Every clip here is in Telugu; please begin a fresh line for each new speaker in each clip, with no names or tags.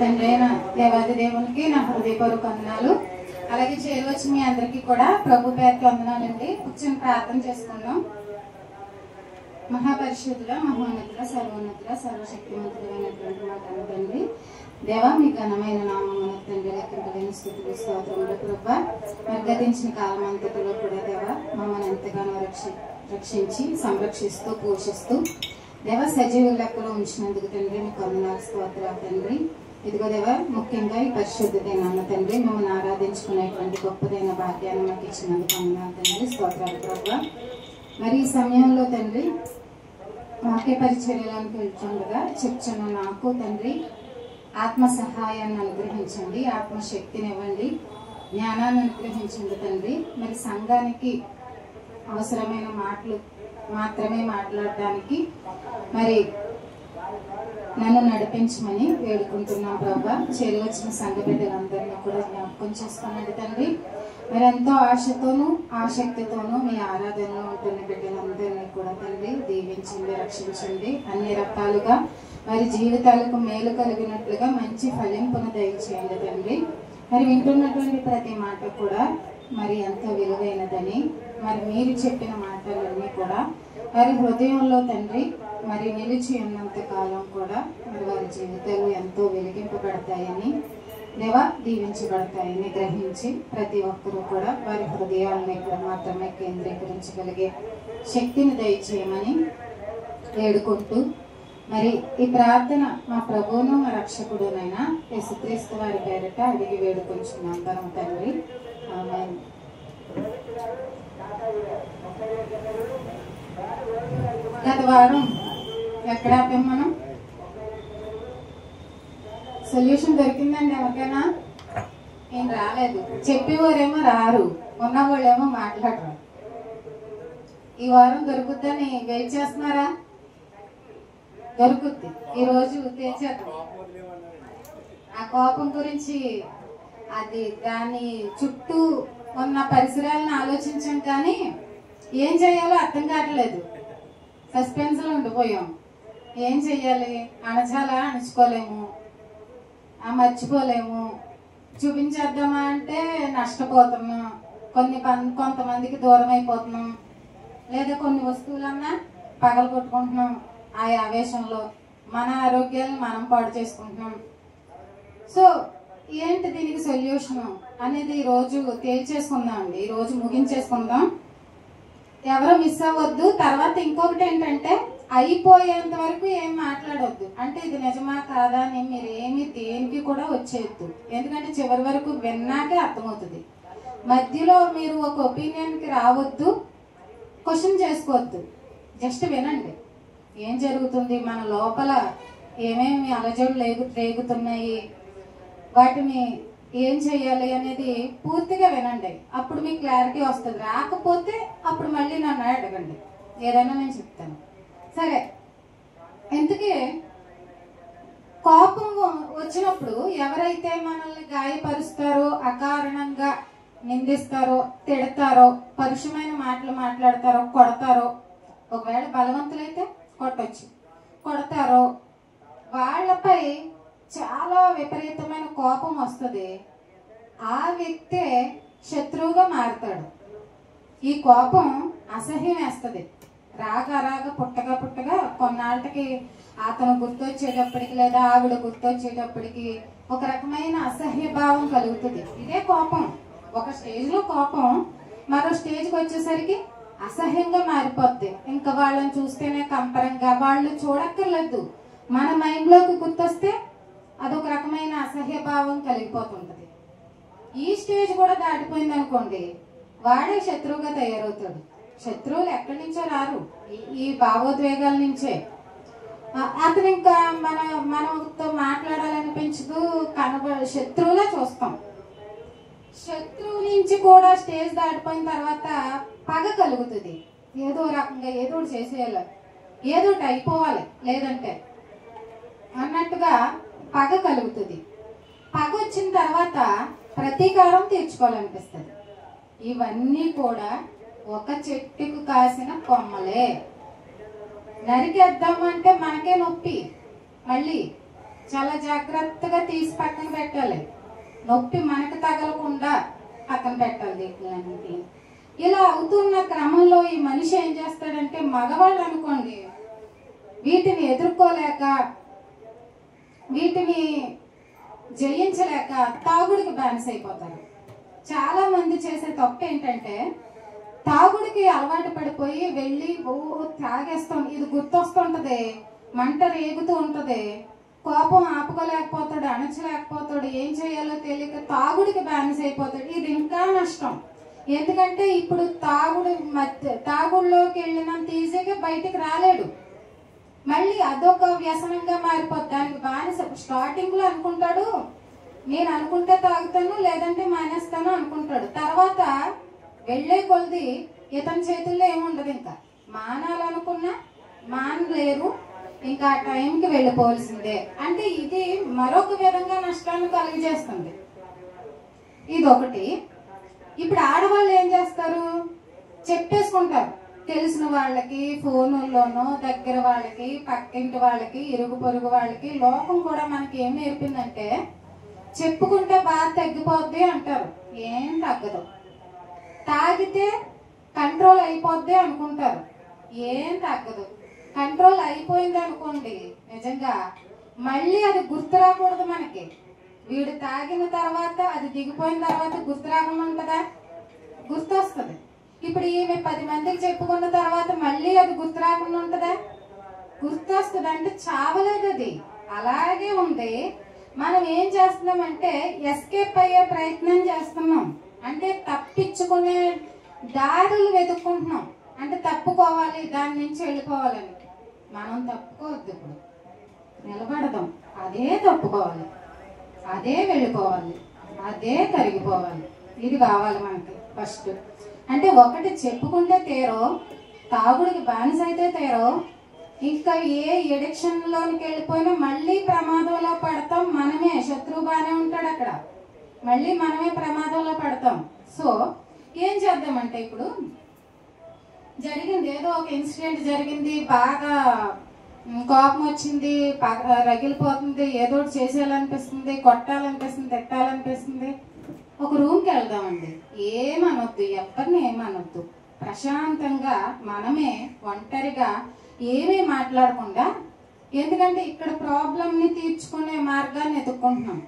తండ్రి అయిన దేవాది దేవునికి నా హృదయపూర్వక వందనాలు. అలాగే చేరువచ్చి మీ అందరికీ కూడా ప్రభు పేరుకి వందనాలండి. కూర్చొని ప్రార్థన చేసుకుందాం. మహాపరిశుద్ధుల మహోన్నతుల సర్వోన్నతుల సర్వశక్తివంతులైనటువంటి మా తండ్రి దేవా, మీ ఘనమైన నామమున తండ్రి లెక్కింపలేని స్తుతులు స్తోత్రములు ప్రభా. మరి గతించిన కాలం అంతటిలో కూడా దేవా మమ్మల్ని ఎంతగానో రక్షించి సంరక్షిస్తూ పోషిస్తూ దేవా సజీవుల లెక్కలో ఉంచినందుకు తండ్రి మీకు వందనాలు స్తోత్రాలు తండ్రి. ఇదిగో దేవా, ముఖ్యంగా ఈ పరిశుద్ధతైన తండ్రి మమ్మల్ని ఆరాధించుకునేటువంటి గొప్పదైన భాగ్యాన్ని మాకు ఇచ్చినందుకు వందనాలు తండ్రి, స్తోత్రాలు ప్రభా. మరి ఈ సమయంలో తండ్రి వాక్య పరిచర్యలను వెళ్తుండగా చెప్తున్న నాకు తండ్రి ఆత్మ సహాయాన్ని అనుగ్రహించండి, ఆత్మశక్తిని ఇవ్వండి, జ్ఞానాన్ని అనుగ్రహించండి తండ్రి. మరి సంఘానికి అవసరమైన మాటలు మాత్రమే మాట్లాడడానికి మరి నన్ను నడిపించమని వేడుకుంటున్నాం ప్రభా. చేరువచ్చిన సంఘ బిడ్డలందరినీ కూడా జ్ఞాపకం చేసుకోనండి తండ్రి. మరి ఎంతో ఆశతోనూ ఆసక్తితోనూ మీ ఆరాధనలో ఉంటున్న బిడ్డలందరినీ కూడా తండ్రి దీవించండి, రక్షించండి. అన్ని రకాలుగా వారి జీవితాలకు మేలు కలిగినట్లుగా మంచి ఫలింపును దయచేయండి తండ్రి. మరి వింటున్నటువంటి ప్రతి మాట కూడా మరి ఎంతో విలువైనదని, మరి మీరు చెప్పిన మాటలన్నీ కూడా వారి హృదయంలో తండ్రి మరి నిలిచి ఉన్నంత కాలం కూడా మరి వారి జీవితాలు ఎంతో వెలిగింపబడతాయని దేవా, దీవించబడతాయని గ్రహించి ప్రతి ఒక్కరూ కూడా వారి హృదయాలను ఇక్కడ మాత్రమే కేంద్రీకరించగలిగే శక్తిని దయచేయమని వేడుకుంటూ మరి ఈ ప్రార్థన మా ప్రభువును మా రక్షకుడునైన యేసుక్రీస్తు వారి పేరిట అడిగి వేడుకొంచున్నాం పరమ తండ్రి, ఆమేన్. గత వారం ఎక్కడ ఆపాం మనం? సొల్యూషన్ దొరికిందండి ఎవరికైనా? ఏం రాలేదు. చెప్పేవారేమో రారు, ఉన్నవాళ్ళేమో మాట్లాడరు. ఈ వారం దొరుకుద్దని వెయిట్ చేస్తున్నారా? దొరుకుద్ది. ఈరోజు తేల్చేద్దాం. ఆ కోపం గురించి అది దాని చుట్టూ ఉన్న పరిసరాలను ఆలోచించాం, కానీ ఏం చేయాలో అర్థం కావట్లేదు. సస్పెన్స్ లో ఉండిపోయాం. ఏం చెయ్యాలి? అణచాలా? అణచుకోలేము, మర్చిపోలేము. చూపించేద్దామా అంటే నష్టపోతున్నాం, కొంతమందికి దూరం అయిపోతున్నాం, లేదా కొన్ని వస్తువులన్నా పగల కొట్టుకుంటున్నాం. ఆ ఆవేశంలో మన ఆరోగ్యాలను మనం పాడు చేసుకుంటున్నాం. సో ఏంటి దీనికి సొల్యూషన్ అనేది ఈరోజు తేల్చేసుకుందాం అండి. ఈరోజు ముగించేసుకుందాం. ఎవరో మిస్ అవ్వద్దు. తర్వాత ఇంకొకటి ఏంటంటే అయిపోయేంత వరకు ఏం మాట్లాడొద్దు. అంటే ఇది నిజమా కాదా అని మీరు ఏమి దేనికి కూడా వచ్చేయద్దు. ఎందుకంటే చివరి వరకు విన్నాకే అర్థమవుతుంది. మధ్యలో మీరు ఒక ఒపీనియన్కి రావద్దు, క్వశ్చన్ చేసుకోవద్దు. జస్ట్ వినండి. ఏం జరుగుతుంది, మన లోపల ఏమేమి అలజడులు రేగుతున్నాయి, వాటిని ఏం చెయ్యాలి అనేది పూర్తిగా వినండి. అప్పుడు మీకు క్లారిటీ వస్తుంది. రాకపోతే అప్పుడు మళ్ళీ నన్ను అడగండి, ఏదైనా నేను చెప్తాను. సరే, ఇంతకీ కోపం వచ్చినప్పుడు ఎవరైతే మనల్ని గాయపరుస్తారో, అకారణంగా నిందిస్తారో, తిడతారో, పరుషమైన మాటలు మాట్లాడతారో, కొడతారో, ఒకవేళ బలవంతులైతే కొట్టొచ్చు, కొడతారో, వాళ్ళపై చాలా విపరీతమైన కోపం వస్తుంది. ఆ వ్యక్తే శత్రువుగా మారుతాడు. ఈ కోపం అసహ్యం వేస్తుంది. రాగా పుట్టగా కొన్నాళ్ళకి అతను గుర్తొచ్చేటప్పటికి లేదా ఆవిడ గుర్తొచ్చేటప్పటికి ఒక రకమైన అసహ్య భావం కలుగుతుంది. ఇదే కోపం. ఒక స్టేజ్లో కోపం మరో స్టేజ్కి వచ్చేసరికి అసహ్యంగా మారిపోద్ది. ఇంకా వాళ్ళని చూస్తేనే కంపరంగా, వాళ్ళు చూడక్కర్లేదు, మన మైండ్లోకి గుర్తొస్తే అదొక రకమైన అసహ్య భావం కలిగిపోతుంటది. ఈ స్టేజ్ కూడా దాటిపోయింది అనుకోండి, వాడే శత్రువుగా తయారవుతాడు. శత్రువులు ఎక్కడి నుంచో రారు, ఈ భావోద్వేగాల నుంచే. అతను ఇంకా మనతో మాట్లాడాలనిపించదు, శత్రువులే చూస్తాం. శత్రువు నుంచి కూడా స్టేజ్ దాటిపోయిన తర్వాత పగ కలుగుతుంది. ఏదో రకంగా ఏదో చేసేయాలి, ఏదో అయిపోవాలి లేదంటే అన్నట్టుగా పగ కలుగుతుంది. పగ వచ్చిన తర్వాత ప్రతీకారం తీర్చుకోవాలనిపిస్తుంది. ఇవన్నీ కూడా ఒక చెట్టుకు కాసిన కొమ్మలే. నరికేద్దామంటే మనకే నొప్పి. మళ్ళీ చాలా జాగ్రత్తగా తీసి పక్కన పెట్టాలి. నొప్పి మనకు తగలకుండా పక్కన పెట్టాలి దీనికి. ఇలా అవుతున్న క్రమంలో ఈ మనిషి ఏం చేస్తాడంటే, మగవాళ్ళు అనుకోండి, వీటిని ఎదుర్కోలేక వీటిని జయించలేక తాగుడికి బానిస అయిపోతారు. చాలా మంది చేసే తప్పు ఏంటంటే, తాగుడికి అలవాటు పడిపోయి వెళ్ళి తాగేస్తాం. ఇది గుర్తొస్తుంటది, మంట రేగుతూ ఉంటది, కోపం ఆపుకోలేకపోతాడు, అణచలేకపోతాడు, ఏం చేయాలో తెలియక తాగుడికి బానిస అయిపోతాడు. ఇది ఇంకా నష్టం. ఎందుకంటే ఇప్పుడు తాగుడులోకి వెళ్ళినంత ఈజీగా బయటికి రాలేడు. మళ్ళీ అదొక వ్యసనంగా మారిపోద్ది. దానికి బానిస. స్టార్టింగ్ లో అనుకుంటాడు, నేను అనుకుంటే తాగుతాను లేదంటే మానేస్తాను అనుకుంటాడు. తర్వాత వెళ్లే కొలది ఇతని చేతుల్లో ఏముండదు. ఇంకా మానాలనుకున్నా మానలేరు, ఇంకా ఆ టైంకి వెళ్ళిపోవాల్సిందే. అంటే ఇది మరొక విధంగా నష్టాన్ని కలిగజేస్తుంది. ఇదొకటి. ఇప్పుడు ఆడవాళ్ళు ఏం చేస్తారు, చెప్పేసుకుంటారు తెలిసిన వాళ్ళకి, ఫోనుల్లోనో, దగ్గర వాళ్ళకి, పక్కింటి వాళ్ళకి, ఇరుగు పొరుగు వాళ్ళకి. లోకం కూడా మనకి ఏం నేర్పిందంటే, చెప్పుకుంటే బాధ తగ్గిపోద్ది అంటారు. ఏం తగ్గదు. తాగితే కంట్రోల్ అయిపోద్ది అనుకుంటారు. ఏం తగ్గదు. కంట్రోల్ అయిపోయింది అనుకోండి, నిజంగా మళ్ళీ అది గుర్తు రాకూడదు మనకి. వీడు తాగిన తర్వాత అది దిగిపోయిన తర్వాత గుర్తు రాకుండా ఉంటుందా? గుర్తొస్తుంది. ఇప్పుడు ఈమె 10 మందికి చెప్పుకున్న తర్వాత మళ్ళీ అది గుర్తు రాకుండా ఉంటుందా? గుర్తొస్తుంది. అంటే చావలేదు, అది అలాగే ఉంది. మనం ఏం చేస్తున్నామంటే ఎస్కేప్ అయ్యే ప్రయత్నం చేస్తున్నాం. అంటే తప్పించుకునే దారులు వెతుక్కుంటున్నాం. అంటే తప్పుకోవాలి, దాని నుంచి వెళ్ళిపోవాలని. మనం తప్పుకోవద్దు. ఇప్పుడు నిలబడదాం, అదే తప్పుకోవాలి, అదే వెళ్ళిపోవాలి, అదే కరిగిపోవాలి. ఇది కావాలి మనకి ఫస్ట్. అంటే ఒకటి చెప్పుకుంటే తీరో, తాగుడికి బానిస అయితే తీరో, ఇంకా ఏ ఎడిక్షన్ లోనికి వెళ్ళిపోయినా మళ్ళీ ప్రమాదంలో పడతాం. మనమే, శత్రువు బాగానే ఉంటాడు అక్కడ, మళ్ళీ మనమే ప్రమాదంలో పడతాం. సో ఏం చేద్దామంటే, ఇప్పుడు జరిగింది ఏదో ఒక ఇన్సిడెంట్ జరిగింది, బాగా కోపం వచ్చింది, రగిలిపోతుంది, ఏదో ఒకటి చేసేయాలనిపిస్తుంది, కొట్టాలనిపిస్తుంది, తిట్టాలనిపిస్తుంది. ఒక రూమ్కి వెళ్దామండి. ఏమనొద్దు, ఎవరిని ఏమనొద్దు. ప్రశాంతంగా మనమే ఒంటరిగా ఏమీ మాట్లాడకుండా, ఎందుకంటే ఇక్కడ ప్రాబ్లంని తీర్చుకునే మార్గాన్ని ఎదుర్కొంటున్నాం.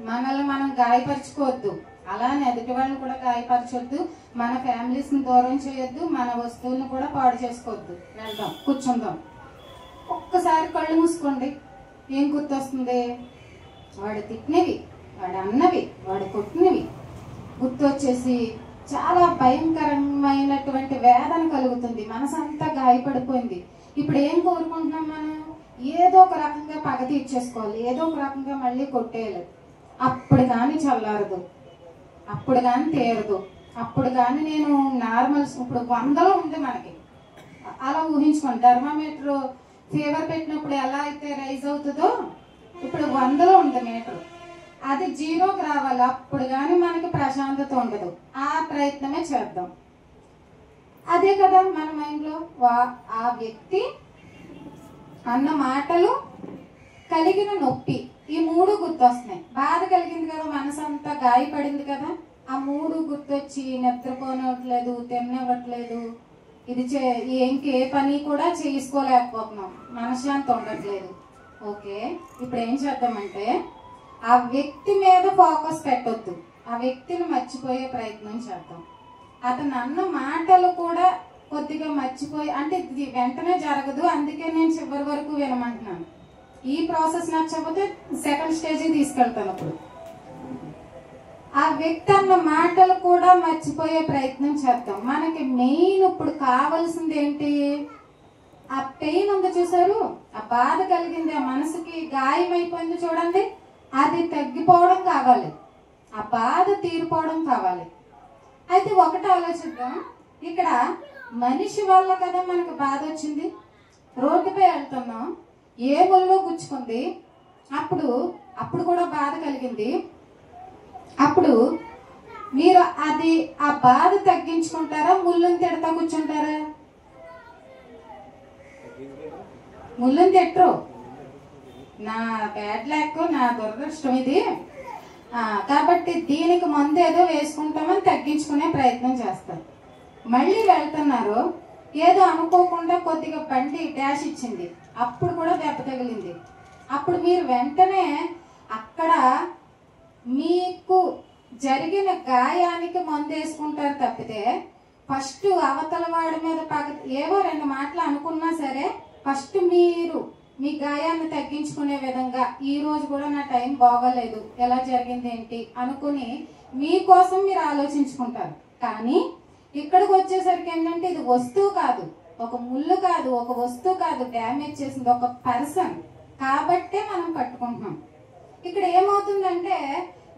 మనల్ని మనం గాయపరచుకోవద్దు, అలానే ఎదుటి వాళ్ళని కూడా గాయపరచొద్దు, మన ఫ్యామిలీస్ని దూరం చేయొద్దు, మన వస్తువులను కూడా పాడు చేసుకోవద్దు. వెళ్దాం, కూర్చుందాం. ఒక్కసారి కళ్ళు మూసుకోండి. ఏం గుర్తొస్తుంది? వాడు తిట్టినవి, వాడు అన్నవి, వాడు కొట్టినవి గుర్తొచ్చేసి చాలా భయంకరమైనటువంటి వేదన కలుగుతుంది. మనసంతా గాయపడిపోయింది. ఇప్పుడు ఏం కోరుకుంటున్నాం మనం? ఏదో ఒక రకంగా పగ తీర్చేసుకోవాలి, ఏదో ఒక రకంగా మళ్ళీ కొట్టేయాలి. అప్పుడు కానీ చల్లారదు, అప్పుడు కానీ తీరదు, అప్పుడు కానీ నేను నార్మల్స్. ఇప్పుడు 100లో ఉంది మనకి. అలా ఊహించుకోండి, థర్మామీటర్ ఫీవర్ పెట్టినప్పుడు ఎలా అయితే రైజ్ అవుతుందో ఇప్పుడు 100లో ఉంది మీటర్. అది 0కి రావాలి, అప్పుడు కానీ మనకి ప్రశాంతత ఉండదు. ఆ ప్రయత్నమే చేద్దాం. అదే కదా మన మైండ్లో. ఆ వ్యక్తి అన్న మాటలు, కలిగిన నొప్పి, ఈ 3 గుర్తొస్తున్నాయి. బాధ కలిగింది కదా, మనసు అంతా గాయపడింది కదా, ఆ 3 గుర్తొచ్చి నిద్రపోనివ్వట్లేదు, తిననివ్వట్లేదు, ఇది ఇంకే పని కూడా చేసుకోలేకపోతున్నాం, మనశ్శాంతి ఉండట్లేదు. ఓకే, ఇప్పుడు ఏం చేద్దామంటే, ఆ వ్యక్తి మీద ఫోకస్ పెట్టొద్దు, ఆ వ్యక్తిని మర్చిపోయే ప్రయత్నం చేద్దాం. అతను అన్న మాటలు కూడా కొద్దిగా మర్చిపోయి, అంటే ఇది వెంటనే జరగదు, అందుకే నేను చివరి వరకు వినమంటున్నాను. ఈ ప్రాసెస్ నచ్చకపోతే సెకండ్ స్టేజ్కి తీసుకెళ్తాను. అప్పుడు ఆ వ్యక్తి అన్న మాటలు కూడా మర్చిపోయే ప్రయత్నం చేద్దాం. మనకి మెయిన్ ఇప్పుడు కావాల్సింది ఏంటి? ఆ పెయిన్ ఉంది చూసారు, ఆ బాధ కలిగింది, ఆ మనసుకి గాయం అయిపోయింది చూడండి, అది తగ్గిపోవడం కావాలి, ఆ బాధ తీరిపోవడం కావాలి. అయితే ఒకటి ఆలోచిద్దాం, ఇక్కడ మనిషి వల్ల కదా మనకు బాధ వచ్చింది. రోడ్డుపై వెళ్తున్నాం, ఏ ముళ్ళు గుచ్చుకుంది, అప్పుడు కూడా బాధ కలిగింది. అప్పుడు మీరు అది ఆ బాధ తగ్గించుకుంటారా, ముళ్ళుని తిడతా కూర్చుంటారా? ముళ్ళుని తిట్టరు, నా బ్యాడ్ లక్, నా దురదృష్టం ఇది. కాబట్టి దీనికి మందు ఏదో వేసుకుంటామని తగ్గించుకునే ప్రయత్నం చేస్తారు. మళ్ళీ వెళ్తున్నారు, ఏదో అనుకోకుండా కొద్దిగా బండి డాష్ ఇచ్చింది, అప్పుడు కూడా దెబ్బ తగిలింది. అప్పుడు మీరు వెంటనే అక్కడ మీకు జరిగిన గాయానికి మందు వేసుకుంటారు తప్పితే ఫస్ట్ అవతల వాడి మీద ఏవో 2 మాటలు అనుకున్నా సరే ఫస్ట్ మీరు మీ గాయాన్ని తగ్గించుకునే విధంగా ఈ రోజు కూడా నా టైం బాగోలేదు, ఎలా జరిగింది ఏంటి అనుకుని మీకోసం మీరు ఆలోచించుకుంటారు. కానీ ఇక్కడికి వచ్చేసరికి ఏంటంటే ఇది వస్తువు కాదు, ఒక ముళ్ళు కాదు, ఒక వస్తువు కాదు డ్యామేజ్ చేసింది, ఒక పర్సన్. కాబట్టే మనం పట్టుకుంటున్నాం. ఇక్కడ ఏమవుతుందంటే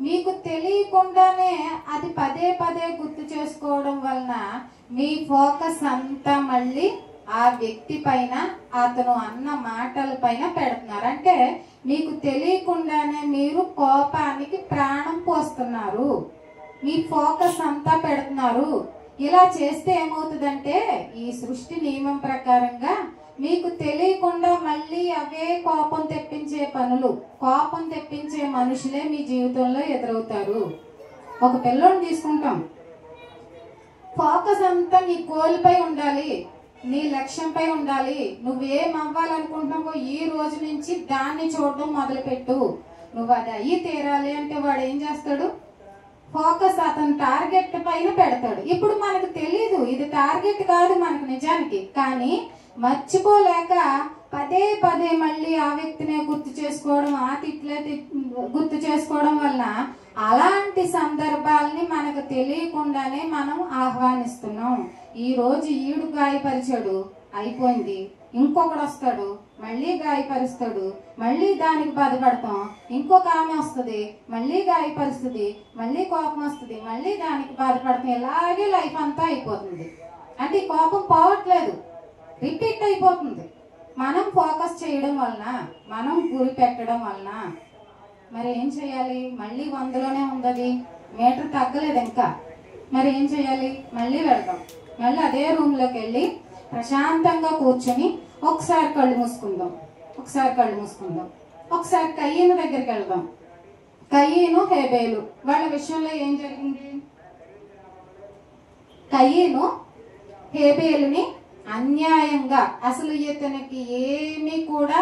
మీకు తెలియకుండానే అది పదే పదే గుర్తు చేసుకోవడం వలన మీ ఫోకస్ అంతా మళ్ళీ ఆ వ్యక్తి పైన, అతను అన్న మాటల పైన పెడుతున్నారు. అంటే మీకు తెలియకుండానే మీరు కోపానికి ప్రాణం పోస్తున్నారు, మీ ఫోకస్ అంతా పెడుతున్నారు. ఇలా చేస్తే ఏమవుతుందంటే ఈ సృష్టి నియమం ప్రకారంగా మీకు తెలియకుండా మళ్ళీ అవే కోపం తెప్పించే పనులు, కోపం తెప్పించే మనుషులే మీ జీవితంలో ఎదురవుతారు. ఒక పిల్లోని తీసుకుంటాం, ఫోకస్ అంతా నీ గోల్పై ఉండాలి, నీ లక్ష్యంపై ఉండాలి. నువ్వేం అవ్వాలనుకుంటున్నావో ఈ రోజు నుంచి దాన్ని చూడడం మొదలుపెట్టు. నువ్వు అది అయ్యి తీరాలి అంటే వాడు ఏం చేస్తాడు? ఫోకస్ అతని టార్గెట్ పైన పెడతాడు. ఇప్పుడు మనకు తెలీదు ఇది టార్గెట్ కాదు మనకు నిజానికి, కానీ మర్చిపోలేక పదే పదే మళ్ళీ ఆ వ్యక్తినే గుర్తు చేసుకోవడం, ఆ తిట్లే గుర్తు చేసుకోవడం వల్ల అలాంటి సందర్భాలని మనకు తెలియకుండానే మనం ఆహ్వానిస్తున్నాం. ఈ రోజు ఈడు గాయపరిచాడు, అయిపోయింది, ఇంకొకడు వస్తాడు మళ్ళీ గాయపరుస్తాడు, మళ్ళీ దానికి బాధపడతాం, ఇంకొక ఆమె వస్తుంది మళ్ళీ గాయపరుస్తుంది, మళ్ళీ కోపం వస్తుంది, మళ్ళీ దానికి బాధపడతాం. ఇలాగే లైఫ్ అంతా అయిపోతుంది. అంటే ఈ కోపం పోవట్లేదు, రిపీట్ అయిపోతుంది. మనం ఫోకస్ చేయడం వలన, మనం గురి పెట్టడం వలన. మరి ఏం చేయాలి? మళ్ళీ 100లోనే ఉంది, మీటర్ తగ్గలేదు ఇంకా. మరి ఏం చేయాలి? మళ్ళీ వెళ్దాం, మళ్ళీ అదే రూమ్లోకి వెళ్ళి ప్రశాంతంగా కూర్చొని ఒకసారి కళ్ళు మూసుకుందాం, ఒకసారి కళ్ళు మూసుకుందాం, ఒకసారి కయ్యను దగ్గరికి వెళ్దాం. కయ్యను హేబేలు వాళ్ళ విషయంలో ఏం జరిగింది? కయ్యను హేబేలుని అన్యాయంగా, అసలు ఇతనికి ఏమీ కూడా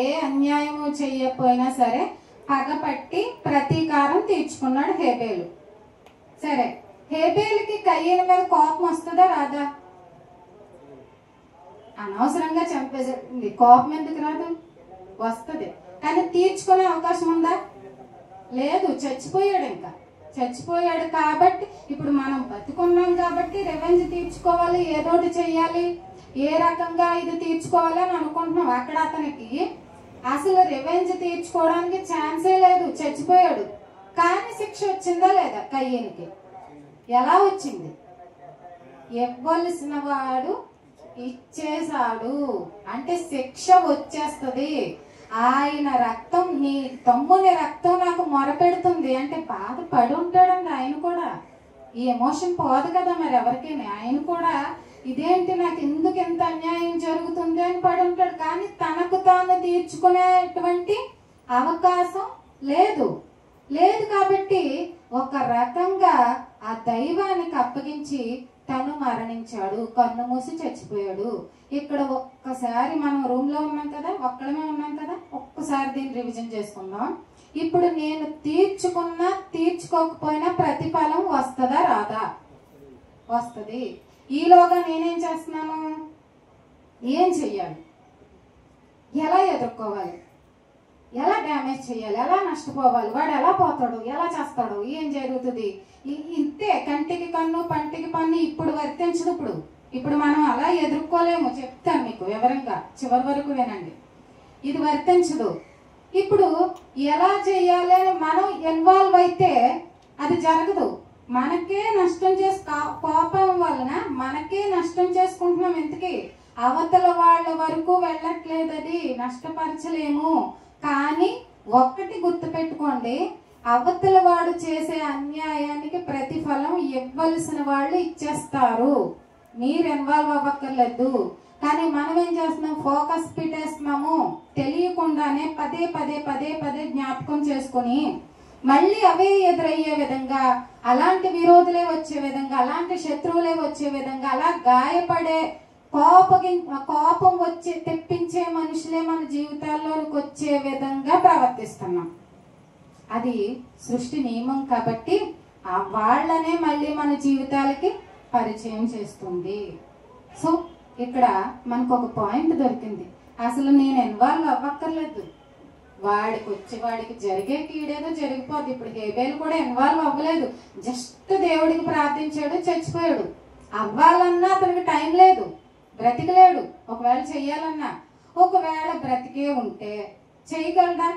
ఏ అన్యాయము చెయ్యకపోయినా సరే పగపట్టి ప్రతీకారం తీర్చుకున్నాడు హేబేలు. సరే, హేబేలుకి కయ్యను మీద కోపం వస్తుందా రాదా? అనవసరంగా చంపేసింది, కోపం ఎందుకు రాదు? వస్తుంది. కానీ తీర్చుకునే అవకాశం ఉందా? లేదు, చచ్చిపోయాడు. ఇంకా చచ్చిపోయాడు కాబట్టి ఇప్పుడు మనం బతుకున్నాం కాబట్టి రెవెంజ్ తీర్చుకోవాలి, ఏదోటి చెయ్యాలి, ఏ రకంగా ఇది తీర్చుకోవాలి అని అనుకుంటున్నాం. అక్కడ అతనికి అసలు రెవెంజ్ తీర్చుకోవడానికి ఛాన్సే లేదు, చచ్చిపోయాడు. కానీ శిక్ష వచ్చిందా లేదా? కయ్యనికి ఎలా వచ్చింది? ఇవ్వవలసిన వాడు ఇచ్చేశాడు అంటే శిక్ష వచ్చేస్తుంది. ఆయన రక్తం, నీ తమ్ముని రక్తం నాకు మొరపెడుతుంది అంటే బాధపడి ఉంటాడండి ఆయన కూడా. ఈ ఎమోషన్ పోదు కదా మరి ఎవరికైనా. ఆయన కూడా ఇదేంటి, నాకు ఎందుకు ఎంత అన్యాయం జరుగుతుంది అని పడి ఉంటాడు. కానీ తనకు తాను తీర్చుకునేటువంటి అవకాశం లేదు. కాబట్టి ఒక రకంగా ఆ దైవానికి అప్పగించి తను మరణించాడు, కన్ను మూసి చచ్చిపోయాడు. ఇక్కడ ఒక్కసారి మనం రూమ్ లో ఉన్నాం కదా, ఒక్కడమే ఉన్నాం కదా, ఒక్కసారి దీన్ని రివిజన్ చేసుకుందాం. ఇప్పుడు నేను తీర్చుకున్నా తీర్చుకోకపోయినా ప్రతిఫలం వస్తుందా రాదా? వస్తుంది. ఈలోగా నేనేం చేస్తున్నాను? ఏం చెయ్యాలి? ఎలా ఎదుర్కోవాలి? ఎలా డ్యామేజ్ చేయాలి? ఎలా నష్టపోవాలి? వాడు ఎలా పోతాడు? ఎలా చేస్తాడు? ఏం జరుగుతుంది? ఇంతే, కంటికి కన్ను పంటికి పన్ను ఇప్పుడు వర్తించదు. ఇప్పుడు మనం అలా ఎదుర్కోలేము. చెప్తాను మీకు వివరంగా, చివరి వరకు వినండి. ఇది వర్తించదు. ఇప్పుడు ఎలా చేయాలి అని మనం ఇన్వాల్వ్ అయితే అది జరగదు. మనకే నష్టం కోపం వలన మనకే నష్టం చేసుకుంటున్నాం. ఎందుకు? అవతల వాళ్ళ వరకు వెళ్ళట్లేదు, అది నష్టపరచలేము. కానీ ఒక్కటి గుర్తుపెట్టుకోండి, అవతల వాడు చేసే అన్యాయానికి ప్రతిఫలం ఇవ్వవలసిన వాళ్ళు ఇచ్చేస్తారు. మీరు ఇన్వాల్వ్ అవ్వక్కర్లేదు. కానీ మనం ఏం చేస్తున్నాం, ఫోకస్ పెట్టేస్తున్నాము, తెలియకుండానే పదే పదే పదే పదే జ్ఞాపకం చేసుకొని మళ్ళీ అవే ఎదురయ్యే విధంగా, అలాంటి విరోధులే వచ్చే విధంగా, అలాంటి శత్రువులే వచ్చే విధంగా, అలా గాయపడే కోపం వచ్చి తెప్పించే మనుషులే మన జీవితాల్లోనికి వచ్చే విధంగా ప్రవర్తిస్తున్నాం. అది సృష్టి నియమం కాబట్టి ఆ వాళ్ళనే మళ్ళీ మన జీవితాలకి పరిచయం చేస్తుంది. సో ఇక్కడ మనకు ఒక పాయింట్ దొరికింది, అసలు నేను ఇన్వాల్వ్ అవ్వక్కర్లేదు, వాడికి జరిగే కీడేదో జరిగిపోద్ది. ఇప్పుడు హేబేలు కూడా ఇన్వాల్వ్ అవ్వలేదు, జస్ట్ దేవుడికి ప్రార్థించాడు, చచ్చిపోయాడు. అవ్వాలన్నా అతనికి టైం లేదు, బ్రతికలేడు. ఒకవేళ చెయ్యాలన్నా, ఒకవేళ బ్రతికే ఉంటే చేయగలడా?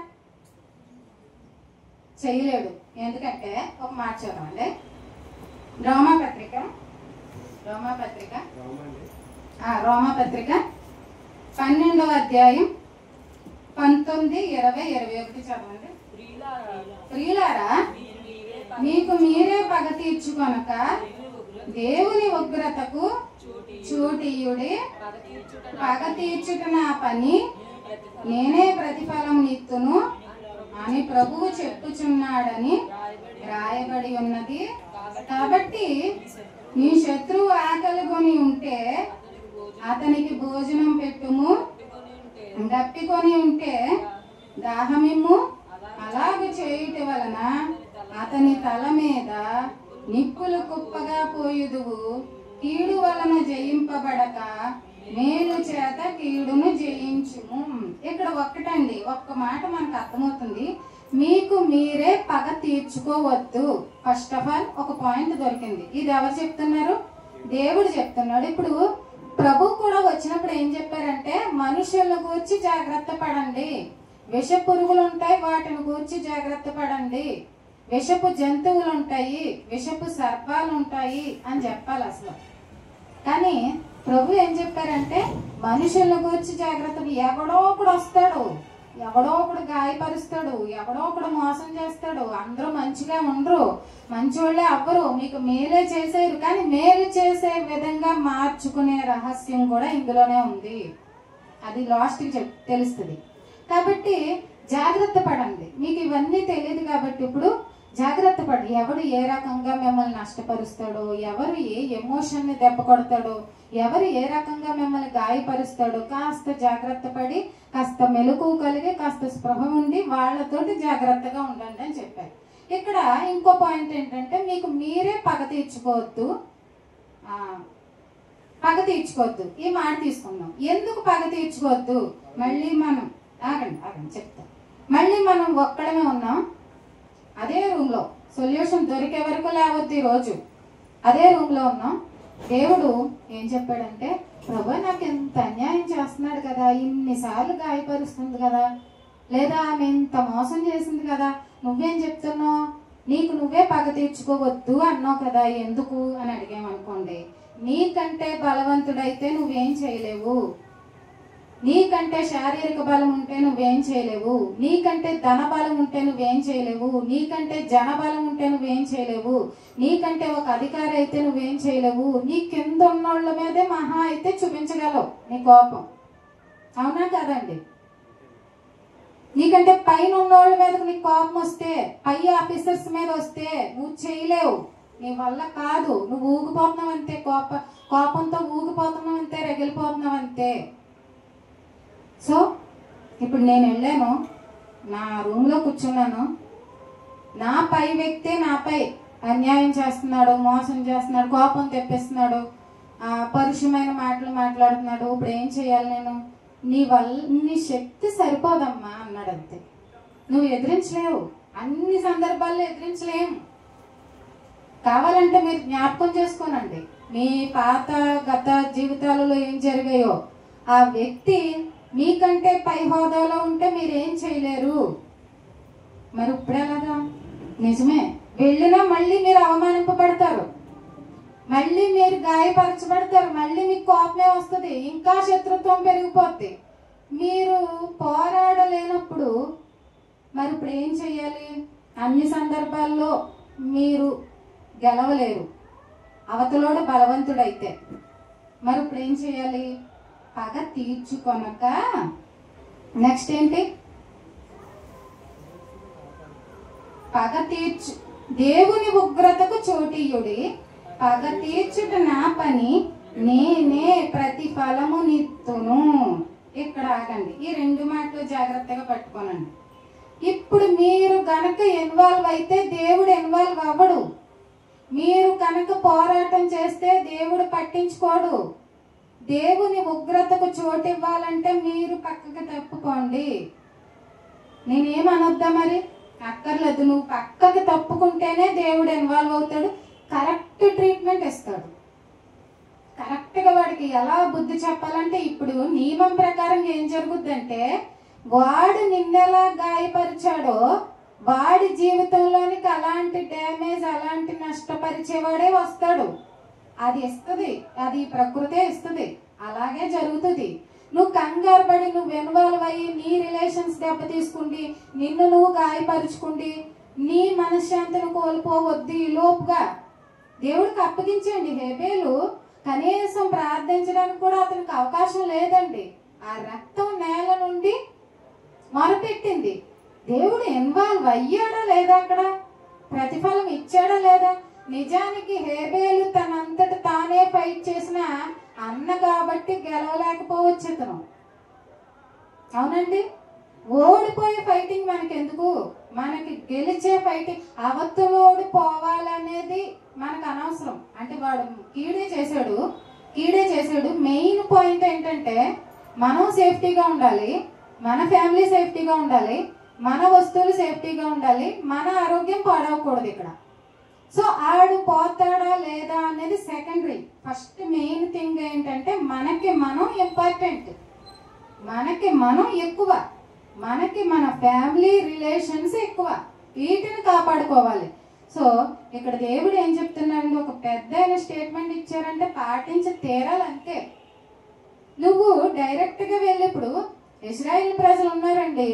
చేయలేడు. ఎందుకంటే ఒక మాట చదవండి, రోమాపత్రిక 12వ అధ్యాయం 19, 20, 21 చదవండి. ప్రియులారా, మీకు మీరే పగ తీర్చుకొనక దేవుని ఉగ్రతకు చోటియుడి, పగ తీర్చుట నా పని, నేనే ప్రతిఫలం నిత్తును అని ప్రభువు చెప్పుచున్నాడని రాయబడి ఉన్నది. కాబట్టి నీ శత్రువు ఆకలి కొని ఉంటే అతనికి భోజనం పెట్టుము, గప్పికొని ఉంటే దాహమిమ్ము. అలాగ చేయుట వలన అతని తల మీద నిప్పులు కుప్పగా పోయుదువు. కీడు వలన జయింపబడక మేలు చేత కీడును జయించుము. ఇక్కడ ఒక్కటండి, ఒక్క మాట మనకు అర్థమవుతుంది, మీకు మీరే పగ తీర్చుకోవద్దు. ఫస్ట్ ఆఫ్ ఆల్ ఒక పాయింట్ దొరికింది. ఇది ఎవరు చెప్తున్నారు? దేవుడు చెప్తున్నాడు. ఇప్పుడు ప్రభు కూడా వచ్చినప్పుడు ఏం చెప్పారంటే, మనుషుల గురించి జాగ్రత్త పడండి, విష పురుగులు ఉంటాయి, వాటిని గురించి జాగ్రత్త పడండి, విషపు జంతువులు ఉంటాయి, విషపు సర్పాలు ఉంటాయి అని చెప్పాలి అసలు. కానీ ప్రభు ఏం చెప్పారంటే, మనుషుల గురించి జాగ్రత్త. ఎవడో ఒకడు వస్తాడు, ఎవడో ఒకడు గాయపరుస్తాడు, ఎవడో ఒకడు మోసం చేస్తాడు. అందరూ మంచిగా ఉండరు, మంచివాళ్ళే అవ్వరు, మీకు మేలే చేసేరు. కానీ మేలు చేసే విధంగా మార్చుకునే రహస్యం కూడా ఇందులోనే ఉంది. అది లాస్ట్కి తెలుస్తుంది. కాబట్టి జాగ్రత్త పడండి. మీకు ఇవన్నీ తెలియదు కాబట్టి ఇప్పుడు జాగ్రత్త పడి, ఎవడు ఏ రకంగా మిమ్మల్ని నష్టపరుస్తాడో, ఎవరు ఏ ఎమోషన్ని దెబ్బ కొడతాడో, ఎవరు ఏ రకంగా మిమ్మల్ని గాయపరుస్తాడో కాస్త జాగ్రత్త పడి, కాస్త మెలకు కలిగి, కాస్త స్పృహ ఉండి వాళ్ళతోటి జాగ్రత్తగా ఉండండి అని చెప్పారు. ఇక్కడ ఇంకో పాయింట్ ఏంటంటే, మీకు మీరే పగ తీర్చుకోవద్దు. ఈ మాట తీసుకుందాం. ఎందుకు పగ తీర్చుకోవద్దు? మళ్ళీ మనం ఆగండి చెప్తాం. మళ్ళీ మనం ఒక్కడమే ఉన్నాం, అదే రూమ్లో, సొల్యూషన్ దొరికే వరకు లేవద్దు. ఈరోజు అదే రూమ్లో ఉన్నాం. దేవుడు ఏం చెప్పాడంటే, ప్రభు నాకు ఎంత అన్యాయం చేస్తున్నాడు కదా, ఇన్నిసార్లు గాయపరుస్తుంది కదా, లేదా ఆమె ఇంత మోసం చేసింది కదా, నువ్వేం చెప్తున్నావు? నీకు నువ్వే పగ తీర్చుకోవద్దు అన్నావు కదా, ఎందుకు అని అడిగామనుకోండి, నీకంటే బలవంతుడైతే నువ్వేం చేయలేవు, నీకంటే శారీరక బలం ఉంటే నువ్వేం చేయలేవు, నీకంటే ధన బలం ఉంటే నువ్వేం చేయలేవు, నీకంటే జన బలం ఉంటే నువ్వేం చేయలేవు, నీకంటే ఒక అధికారి అయితే నువ్వేం చేయలేవు. నీ కింద ఉన్నోళ్ళ మీదే మహా అయితే చూపించగలవు నీ కోపం, అవునా కదండి? నీకంటే పైన ఉన్నోళ్ళ మీద నీ కోపం వస్తే, పై ఆఫీసర్స్ మీద వస్తే నువ్వు చేయలేవు, నీ వల్ల కాదు, నువ్వు ఊగిపోతున్నావు అంతే, కోపంతో ఊగిపోతున్నావు అంతే, రగిలిపోతున్నావు అంతే. సో ఇప్పుడు నేను వెళ్ళాను, నా రూమ్లో కూర్చున్నాను, నా పై వ్యక్తే నాపై అన్యాయం చేస్తున్నాడు, మోసం చేస్తున్నాడు, కోపం తెప్పిస్తున్నాడు, పరుషమైన మాటలు మాట్లాడుతున్నాడు. ఇప్పుడు ఏం చేయాలి నేను? నీ శక్తి సరిపోదమ్మా అన్నాడు. అంతే, నువ్వు ఎదిరించలేవు, అన్ని సందర్భాల్లో ఎదిరించలేము. కావాలంటే మీరు జ్ఞాపకం చేసుకోనండి, మీ గత జీవితాలలో ఏం జరిగాయో. ఆ వ్యక్తి మీకంటే పై హోదాలో ఉంటే మీరేం చేయలేరు. మరి ఇప్పుడు ఎలాగా? నిజమే, వెళ్ళినా మళ్ళీ మీరు అవమానింపబడతారు, మళ్ళీ మీరు గాయపరచబడతారు, మళ్ళీ మీకు కోపమే వస్తుంది, ఇంకా శత్రుత్వం పెరిగిపోద్ది. మీరు పోరాడలేనప్పుడు మరి ఇప్పుడు ఏం చెయ్యాలి? అన్ని సందర్భాల్లో మీరు గెలవలేరు, అవతలోడు బలవంతుడైతే. మరి ఇప్పుడు ఏం చేయాలి? పగ తీర్చుకొనక, నెక్స్ట్ ఏంటి, పగ తీర్చు దేవుని ఉగ్రతకు చోటీయుడి, పగ తీర్చుట నా పని, నేనే ప్రతిఫలము నిత్తును. ఇక్కడ ఆగండి, ఈ 2 మాటలు జాగ్రత్తగా పట్టుకోనండి. ఇప్పుడు మీరు గనక ఇన్వాల్వ్ అయితే దేవుడు ఇన్వాల్వ్ అవ్వడు. మీరు కనుక పోరాటం చేస్తే దేవుడు పట్టించుకోడు. దేవుని ఉగ్రతకు చోటు ఇవ్వాలంటే మీరు పక్కకి తప్పుకోండి. నేనేమనొద్దా మరి? అక్కర్లేదు, నువ్వు పక్కకి తప్పుకుంటేనే దేవుడు ఇన్వాల్వ్ అవుతాడు, కరెక్ట్ ట్రీట్మెంట్ ఇస్తాడు. కరెక్ట్గా వాడికి ఎలా బుద్ధి చెప్పాలంటే, ఇప్పుడు నియమం ప్రకారం ఏం జరుగుద్దంటే, వాడు నిన్నెలా గాయపరిచాడో వాడి జీవితంలోనికి అలాంటి డ్యామేజ్, అలాంటి నష్టపరిచేవాడే వస్తాడు. అది ఇస్తుంది, అది ప్రకృతే ఇస్తుంది, అలాగే జరుగుతుంది. నువ్వు కంగారు పడి నువ్వు ఇన్వాల్వ్ అయ్యి నీ రిలేషన్స్ దెబ్బతీసుకుండి, నిన్ను నువ్వు గాయపరుచుకుండి, నీ మనశ్శాంతిని కోల్పోవద్దు. ఈ లోపుగా దేవుడికి అప్పగించండి. హేబేలు కనీసం ప్రార్థించడానికి కూడా అతనికి అవకాశం లేదండి. ఆ రక్తం నేల నుండి మొరపెట్టింది. దేవుడు ఇన్వాల్వ్ అయ్యాడా లేదా? అక్కడ ప్రతిఫలం ఇచ్చాడా లేదా? నిజానికి హేబేలు తనంతట తానే ఫైట్ చేసిన అన్న కాబట్టి గెలవలేకపోవచ్చు ఇతను. అవునండి, ఓడిపోయే ఫైటింగ్ మనకి ఎందుకు? మనకి గెలిచే ఫైటింగ్, అవతలోడు పోవాలనేది మనకు అనవసరం. అంటే వాడు కీడే చేశాడు. మెయిన్ పాయింట్ ఏంటంటే, మనం సేఫ్టీగా ఉండాలి, మన ఫ్యామిలీ సేఫ్టీగా ఉండాలి, మన వస్తువులు సేఫ్టీగా ఉండాలి, మన ఆరోగ్యం పాడవకూడదు ఇక్కడ. సో ఆడు పోతాడా లేదా అనేది సెకండరీ. ఫస్ట్ మెయిన్ థింగ్ ఏంటంటే, మనకి మనం ఇంపార్టెంట్, మనకి మనం ఎక్కువ, మనకి మన ఫ్యామిలీ రిలేషన్స్ ఎక్కువ, వీటిని కాపాడుకోవాలి. సో ఇక్కడ దేవుడు ఏం చెప్తున్నాడు? ఒక పెద్ద స్టేట్మెంట్ ఇచ్చారంటే పాటించి తీరాలంతే. నువ్వు డైరెక్ట్గా వెళ్ళి, ఇప్పుడు ఇశ్రాయేల్ ప్రజలు ఉన్నారండి,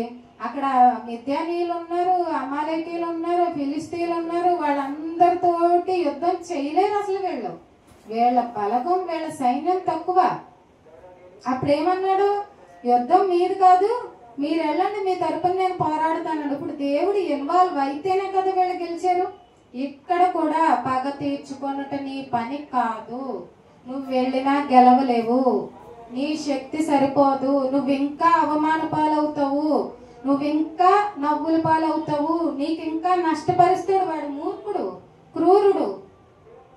అక్కడ మిద్యానీయులు ఉన్నారు, అమాలేకీయులు ఉన్నారు, ఫిలిస్తీన్లు ఉన్నారు, వాళ్ళందరితోటి యుద్ధం చేయలేరు అసలు. వీళ్ళ బలగం, వీళ్ళ సైన్యం తక్కువ. అప్పుడేమన్నాడు? యుద్ధం మీది కాదు, మీరు వెళ్ళండి, మీ తరపున నేను పోరాడుతాను. ఇప్పుడు దేవుడు ఇన్వాల్వ్ అయితేనే కదా వీళ్ళు గెలిచారు. ఇక్కడ కూడా పగ తీర్చుకొనుట నీ పని కాదు, నువ్వు వెళ్ళినా గెలవలేవు, నీ శక్తి సరిపోదు, నువ్వు ఇంకా అవమాన పాలవుతావు, నువ్వు ఇంకా నవ్వుల పాలవుతావు, నీకు ఇంకా నష్టపరుస్తాడు వాడు. మూర్ఖుడు, క్రూరుడు.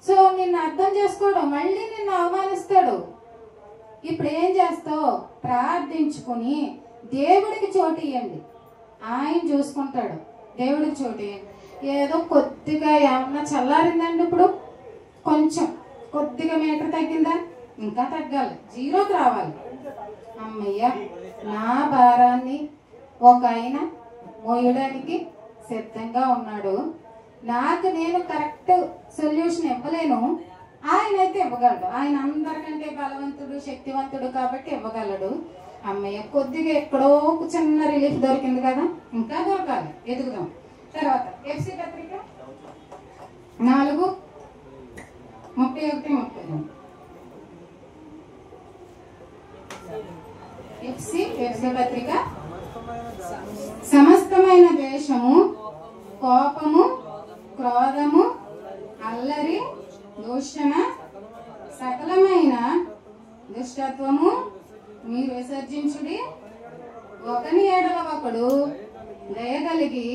సో నిన్ను అర్థం చేసుకోవడం, మళ్ళీ నిన్ను అవమానిస్తాడు. ఇప్పుడు ఏం చేస్తావు? ప్రార్థించుకుని దేవుడికి చోటు ఇవ్వండి, ఆయన చూసుకుంటాడు. దేవుడికి చోటు ఇవ్వండి. ఏదో కొద్దిగా ఏమన్నా చల్లారిందండి, ఇప్పుడు కొంచెం కొద్దిగా మీటర్ తగ్గిందా? ఇంకా తగ్గాలి, 0కి రావాలి. అమ్మయ్య, నా భారాన్ని ఒక ఆయన మోయడానికి సిద్ధంగా ఉన్నాడు. నాకు నేను కరెక్ట్ సొల్యూషన్ ఇవ్వలేను, ఆయన అయితే ఇవ్వగలడు. ఆయన అందరికంటే బలవంతుడు, శక్తివంతుడు కాబట్టి ఇవ్వగలడు. అమ్మయ్య, కొద్దిగా ఎక్కడో చిన్న రిలీఫ్ దొరికింది కదా, ఇంకా దొరకాలి, ఎదుగుదాం. తర్వాత ఎఫ్సి పత్రిక 4:31-32. ఎఫ్సి పత్రిక, సమస్తమైన ద్వేషము, కోపము, క్రోధము, అల్లరి, దూషణ, సకలమైన దుష్టత్వము మీరు విసర్జించుడి. ఒకని ఎడల ఒకడు దయగలిగి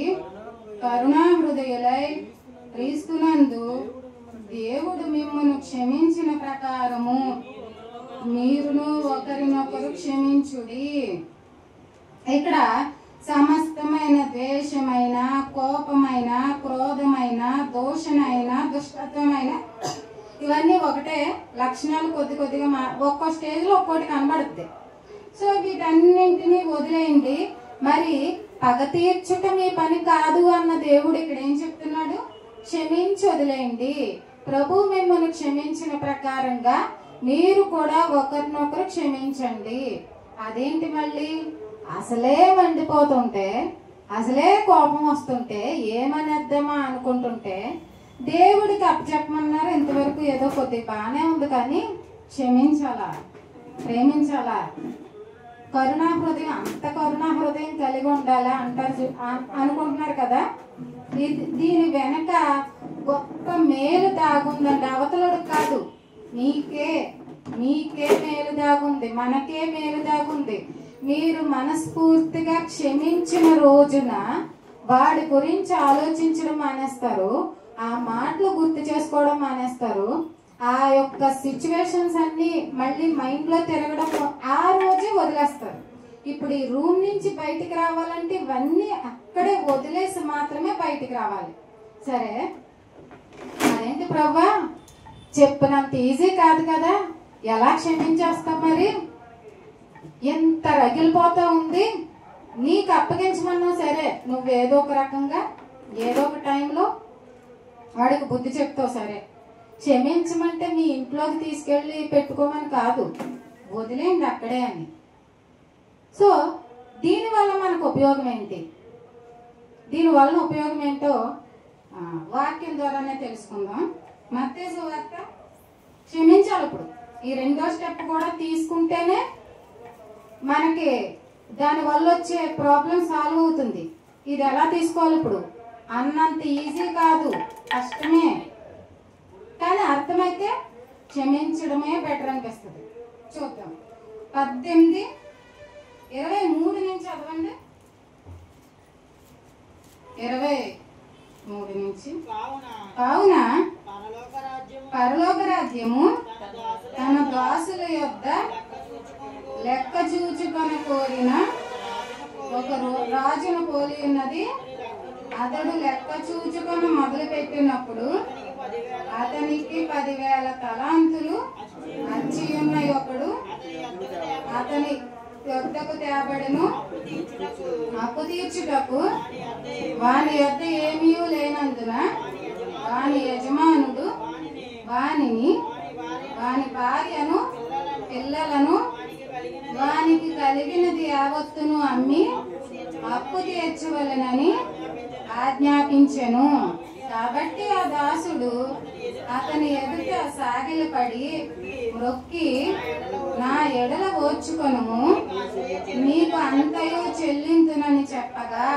కరుణా హృదయులై క్రీస్తునందు దేవుడు మిమ్మును క్షమించిన ప్రకారము మీరును ఒకరినొకరు క్షమించుడి. ఇక్కడ సమస్తమైన ద్వేషమైన, కోపమైన, క్రోధమైన, దూషణ అయిన, దుష్టత్వమైన, ఇవన్నీ ఒకటే లక్షణాలు. కొద్దిగా ఒక్కో స్టేజ్లో ఒక్కోటి కనబడుద్ది. సో వీటన్నింటినీ వదిలేయండి. మరి పగ తీర్చుట మీ పని కాదు అన్న దేవుడు ఇక్కడ ఏం చెప్తున్నాడు? క్షమించి వదిలేయండి. ప్రభు మిమ్మల్ని క్షమించిన ప్రకారంగా మీరు కూడా ఒకరినొకరు క్షమించండి. అదేంటి మళ్ళీ? అసలే మండిపోతుంటే, అసలే కోపం వస్తుంటే, ఏమనేద్దామా అనుకుంటుంటే దేవుడికి అప్పచెప్పమన్నారు. ఇంతవరకు ఏదో కొద్దిగా బాగానే ఉంది, కానీ క్షమించాలా? ప్రేమించాలా? కరుణా హృదయం, అంత కరుణా హృదయం కలిగి ఉండాలా అంటారు అనుకుంటున్నారు కదా. దీని వెనక గొప్ప మేలు దాగుందండి. అవతలుడు కాదు, మీకే మేలు దాగుంది, మనకే మేలు దాగుంది. మీరు మనస్ఫూర్తిగా క్షమించిన రోజున వాడి గురించి ఆలోచించడం మానేస్తారు, ఆ మాటలు గుర్తు చేసుకోవడం మానేస్తారు, ఆ యొక్క సిచ్యువేషన్స్ అన్ని మళ్ళీ మైండ్ లో తిరగడం ఆ రోజే వదిలేస్తారు. ఇప్పుడు ఈ రూమ్ నుంచి బయటికి రావాలంటే ఇవన్నీ అక్కడే వదిలేసి మాత్రమే బయటికి రావాలి. సరే, అదేంటి ప్రభా చెప్పినంత ఈజీ కాదు కదా, ఎలా క్షమించేస్తాం? మరి ఎంత రగిలిపోతా ఉంది. నీకు అప్పగించమన్నా సరే, నువ్వేదో ఒక రకంగా ఏదో ఒక టైంలో వాడికి బుద్ధి చెప్తావు. సరే, క్షమించమంటే మీ ఇంట్లోకి తీసుకెళ్ళి పెట్టుకోమని కాదు, వదిలేండి అక్కడే అని. సో దీనివల్ల మనకు ఉపయోగం ఏంటి? దీనివల్ల ఉపయోగం ఏంటో వాక్యం ద్వారానే తెలుసుకుందాం. మత్తయి సువార్త, క్షమించాలి. ఇప్పుడు ఈ రెండో స్టెప్ కూడా తీసుకుంటేనే మనకి దానివల్ల వచ్చే ప్రాబ్లం సాల్వ్ అవుతుంది. ఇది ఎలా తీసుకోవాలి? ఇప్పుడు అన్నంత ఈజీ కాదు, కష్టమే. కానీ అర్థమైతే క్షమించడమే బెటర్ అనిపిస్తుంది. చూద్దాం. 18:23 నుంచి చదవండి. 23 నుంచి. కావున పరలోక రాజ్యము తన దాసుల యొద్ద లెక్క చూచుకొని కోరిన ఒక రాజును పోలి ఉన్నది. అతడు లెక్క చూచుకొని మొదలు పెట్టినప్పుడు అతనికి 10,000 తలాంతులు అచ్చి ఉన్న ఒకడు అతని యొద్దకు తేబడెను. అప్పు తీర్చుటకు వాని యొద్ద ఏమీ లేనందున వాని యజమానుడు వానిని, వాని భార్యను, పిల్లలను, వానికి కలిగినది యావత్తును అమ్మి అప్పు తీర్చవలెనని ఆజ్ఞాపించెను. కాబట్టి ఆ దాసుడు అతని ఎదుట సాగిలపడి మొక్కి, నా ఎడల ఓర్చుకొనుము, నీకు అంతయు చెల్లింతునని చెప్పగా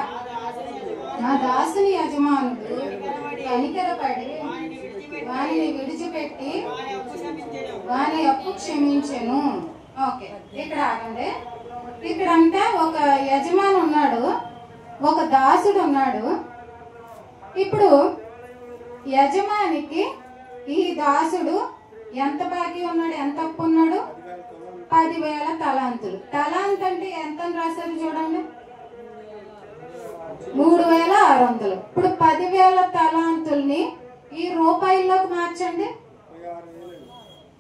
ఆ దాసుని యజమానుడు కనికరపడి వానిని విడిచిపెట్టి వాని అప్పు క్షమించెను. ఓకే, ఇక్కడ ఆగండి. ఇక్కడంతా ఒక యజమాని ఉన్నాడు, ఒక దాసుడు ఉన్నాడు. ఇప్పుడు యజమానికి ఈ దాసుడు ఎంత బాకీ ఉన్నాడు, ఎంత అప్పు ఉన్నాడు? 10,000 తలాంతులు. తలాంత్ అంటే ఎంత అని రాశారు చూడండి, 3,600. ఇప్పుడు 10,000 తలాంతుల్ని ఈ రూపాయల్లోకి మార్చండి.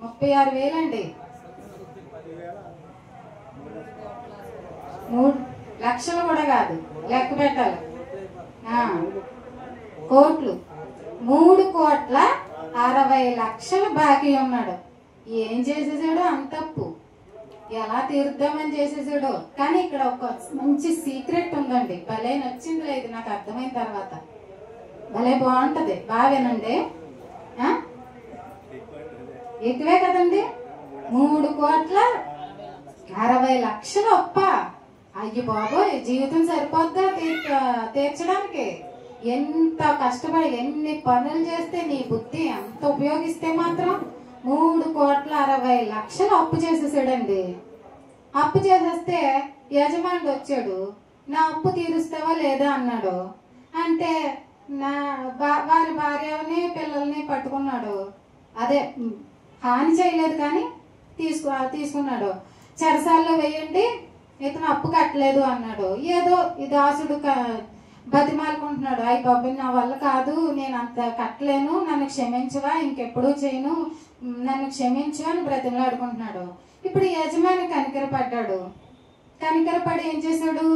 36,000 అండి. 3 లక్షలు కూడా కాదు, లెక్క పెట్టాలి. కోట్లు. 3,60,00,000 బాకీ ఉన్నాడు. ఏం చేసేసాడు? అంతప్పు ఎలా తీర్దామని చేసేసాడు. కానీ ఇక్కడ ఒక మంచి సీక్రెట్ ఉందండి, భలే నచ్చింది. లేదు, నాకు అర్థమైన తర్వాత భలే బాగుంటది. బావేనండి, ఎక్కువే కదండి. 3,60,00,000 అప్ప. అయ్యి బాబోయ్, జీవితం సరిపోద్దా తీర్చడానికి? ఎంత కష్టపడి ఎన్ని పనులు చేస్తే నీ బుద్ధి ఎంత ఉపయోగిస్తే మాత్రం 3,60,00,000 అప్పు చేసేసాడండి. అప్పు చేసేస్తే యజమానుడు వచ్చాడు, నా అప్పు తీరుస్తావా లేదా అన్నాడు. అంటే వారి భార్యని పిల్లల్ని పట్టుకున్నాడు. అదే హాని చేయలేదు కానీ తీసుకున్నాడు. చెరసాల్లో వేయండి, ఇతను అప్పు కట్టలేదు అన్నాడు. ఏదో ఈ దాసుడు బతిమాలుకుంటున్నాడు, అయ్యి బాబు నా వల్ల కాదు, నేను అంత కట్టలేను, నన్ను క్షమించవా, ఇంకెప్పుడు చేయను, నన్ను క్షమించు అని బ్రతిమలాడుకుంటున్నాడు. ఇప్పుడు యజమాని కనికరపడ్డాడు. కనికరపడి ఏం చేశాడు?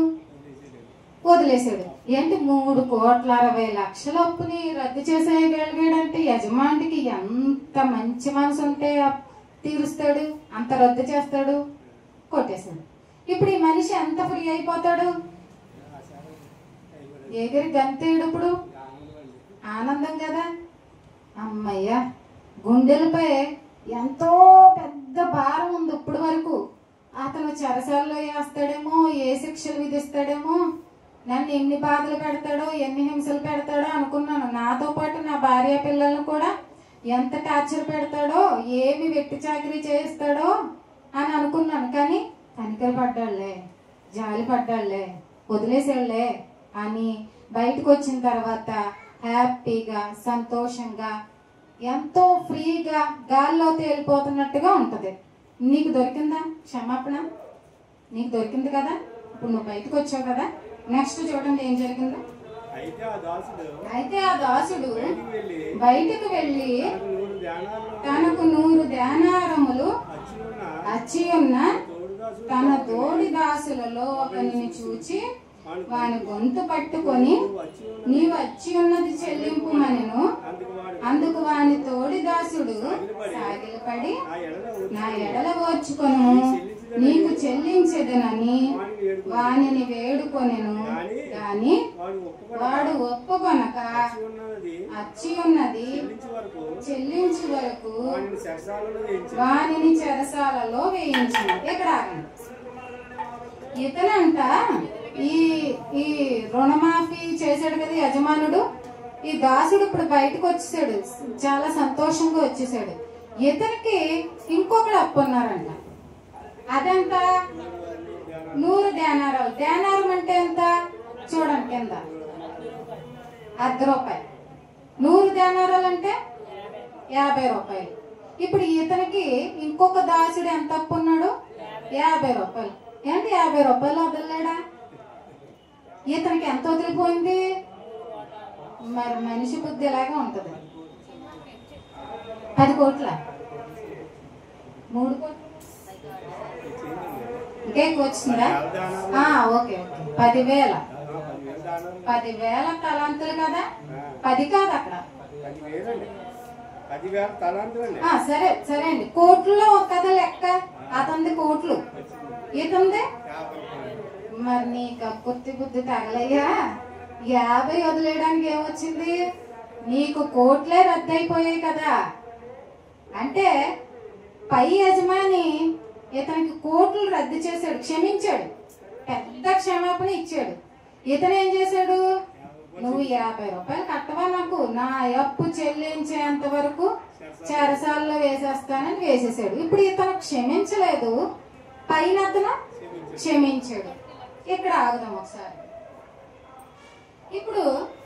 వదిలేశాడు. ఏంటి 3,60,00,000 అప్పుని రద్దు చేసేయగలిగాడంటే యజమానికి ఎంత మంచి మనసు ఉంటే తీరుస్తాడు, అంత రద్దు చేస్తాడు. కొట్టేశాడు. ఇప్పుడు ఈ మనిషి ఎంత ఫ్రీ అయిపోతాడు? ఎగిరి గంతేడు. ఇప్పుడు ఆనందం కదా, అమ్మయ్య. గుండెలపై ఎంతో పెద్ద పెద్ద భారం ఉంది ఇప్పటి వరకు. అతను చెరసాల్లో వేస్తాడేమో, ఏ శిక్షలు విధిస్తాడేమో, నన్ను ఎన్ని బాధలు పెడతాడో, ఎన్ని హింసలు పెడతాడో అనుకున్నాను. నాతో పాటు నా భార్య పిల్లలను కూడా ఎంత టార్చర్ పెడతాడో, ఏమి వెట్టి చాకరీ చేస్తాడో అని అనుకున్నాను. కానీ కనికర పడ్డాడులే, జాలి పడ్డాడులే, వదిలేసాడులే అని బయటకు వచ్చిన తర్వాత హ్యాపీగా, సంతోషంగా, ఎంతో ఫ్రీగా గాల్లో తేలిపోతున్నట్టుగా ఉంటుంది. నీకు దొరికిందా క్షమాపణ? నీకు దొరికింది కదా. ఇప్పుడు నువ్వు బయటకు వచ్చావు కదా. నెక్స్ట్ చూడండి ఏం జరిగిందో. అయితే ఆ దాసుడు బయటకు వెళ్ళి తనకు 100 దేనారములు అచ్చి ఉన్న తన తోడి దాసులలో ఒకరిని చూచి వాని గొంతు పట్టుకొని, నీవు వచ్చి ఉన్నది చెల్లింపుమనెను. అందుకు వాని తోడి దాసుడు సాగిలపడి, నా ఎడల ఓర్చుకొను, నీకు చెల్లించెదనని వానిని వేడుకొనెను. గాని వాడు ఒప్పుకొనక అచ్చి ఉన్నది చెల్లించు వరకు వానిని చెరసాలలో వేయించింది. ఇక్కడ ఇతనంట ఈ రుణమాఫీ చేశాడు కదా యజమానుడు. ఈ దాసుడు ఇప్పుడు బయటకు వచ్చేసాడు, చాలా సంతోషంగా వచ్చేసాడు. ఇతనికి ఇంకొకడు అప్పు ఉన్నారంట. అదెంత? 100 దేనారాలు. దేనారం అంటే ఎంత చూడండి, కింద ₹1. 100 దేనారాలు అంటే ₹50. ఇప్పుడు ఇతనికి ఇంకొక దాసుడు ఎంత అప్పు ఉన్నాడు? ₹50. ఏంటి ₹50 వదలలేడా? ఇతనికి ఎంత వదిలిపోయింది? మరి మనిషి బుద్ధి ఎలాగే ఉంటది. 10 కోట్ల, 3 కోట్లు ఇంకేం వచ్చిందా? ఓకే, 10,000 తలాంతులు కదా. 10 కాదు అక్కడ, సరే సరే అండి. కోట్లలో కదా లెక్క. అతనిది కోట్లు, ఇతంది. మరి నీకు కొత్తి బుద్ధి తగలయ్యా. 50 వదిలేయడానికి ఏమొచ్చింది? నీకు కోట్లే రద్దయిపోయాయి కదా. అంటే పై యజమాని ఇతనికి కోట్లు రద్దు చేశాడు, క్షమించాడు, పెద్ద క్షమాపణ ఇచ్చాడు. ఇతను ఏం చేశాడు? నువ్వు ₹50 కట్టవా, నాకు నా అప్పు చెల్లించేంత వరకు చెరసాల్లో వేసేస్తానని వేసేసాడు. ఇప్పుడు ఇతను క్షమించలేదు, పైన అతను క్షమించాడు. ఇక్కడ ఆగుదాం ఒకసారి. ఇప్పుడు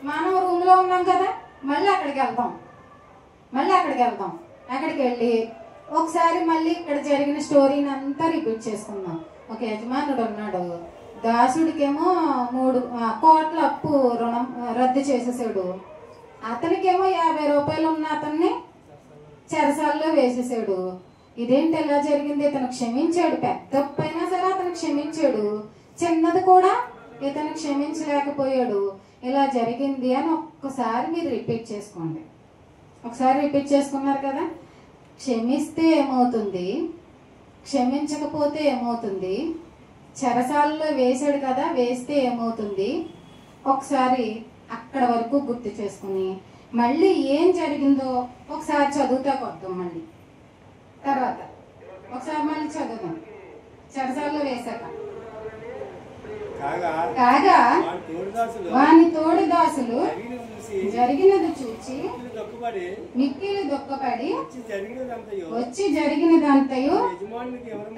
మనం రూమ్ లో ఉన్నాం కదా, మళ్ళీ అక్కడికి వెళ్దాం. అక్కడికి వెళ్ళి ఒకసారి మళ్ళీ ఇక్కడ జరిగిన స్టోరీని అంతా రిపీట్ చేసుకుందాం. ఒక యజమానుడు ఉన్నాడు, దాసుడికేమో 3 కోట్ల అప్పు రుణం రద్దు చేసేసాడు. అతనికేమో ₹50 ఉన్న అతన్ని చెరసాల్లో వేసేసాడు. ఇదేంటి ఎలా జరిగింది? ఇతను క్షమించాడు, పెద్ద అప్పు అయినా సరే అతను క్షమించాడు, చిన్నది కూడా ఇతను క్షమించలేకపోయాడు. ఇలా జరిగింది అని ఒక్కసారి మీరు రిపీట్ చేసుకోండి. ఒకసారి రిపీట్ చేసుకున్నారు కదా. క్షమిస్తే ఏమవుతుంది, క్షమించకపోతే ఏమవుతుంది, చెరసాలలో వేసాడు కదా, వేస్తే ఏమవుతుంది, ఒకసారి అక్కడ వరకు గుర్తు చేసుకుని మళ్ళీ ఏం జరిగిందో ఒకసారి చదువుతా కొద్దాం. మళ్ళీ తర్వాత ఒకసారి మళ్ళీ చదువుదాం. చెరసాలలో వేశాక కాగా వాని తోడి దాసులు జరిగినది చూచి మిక్కిలి దుఃఖపడి వచ్చి జరిగినదంతయు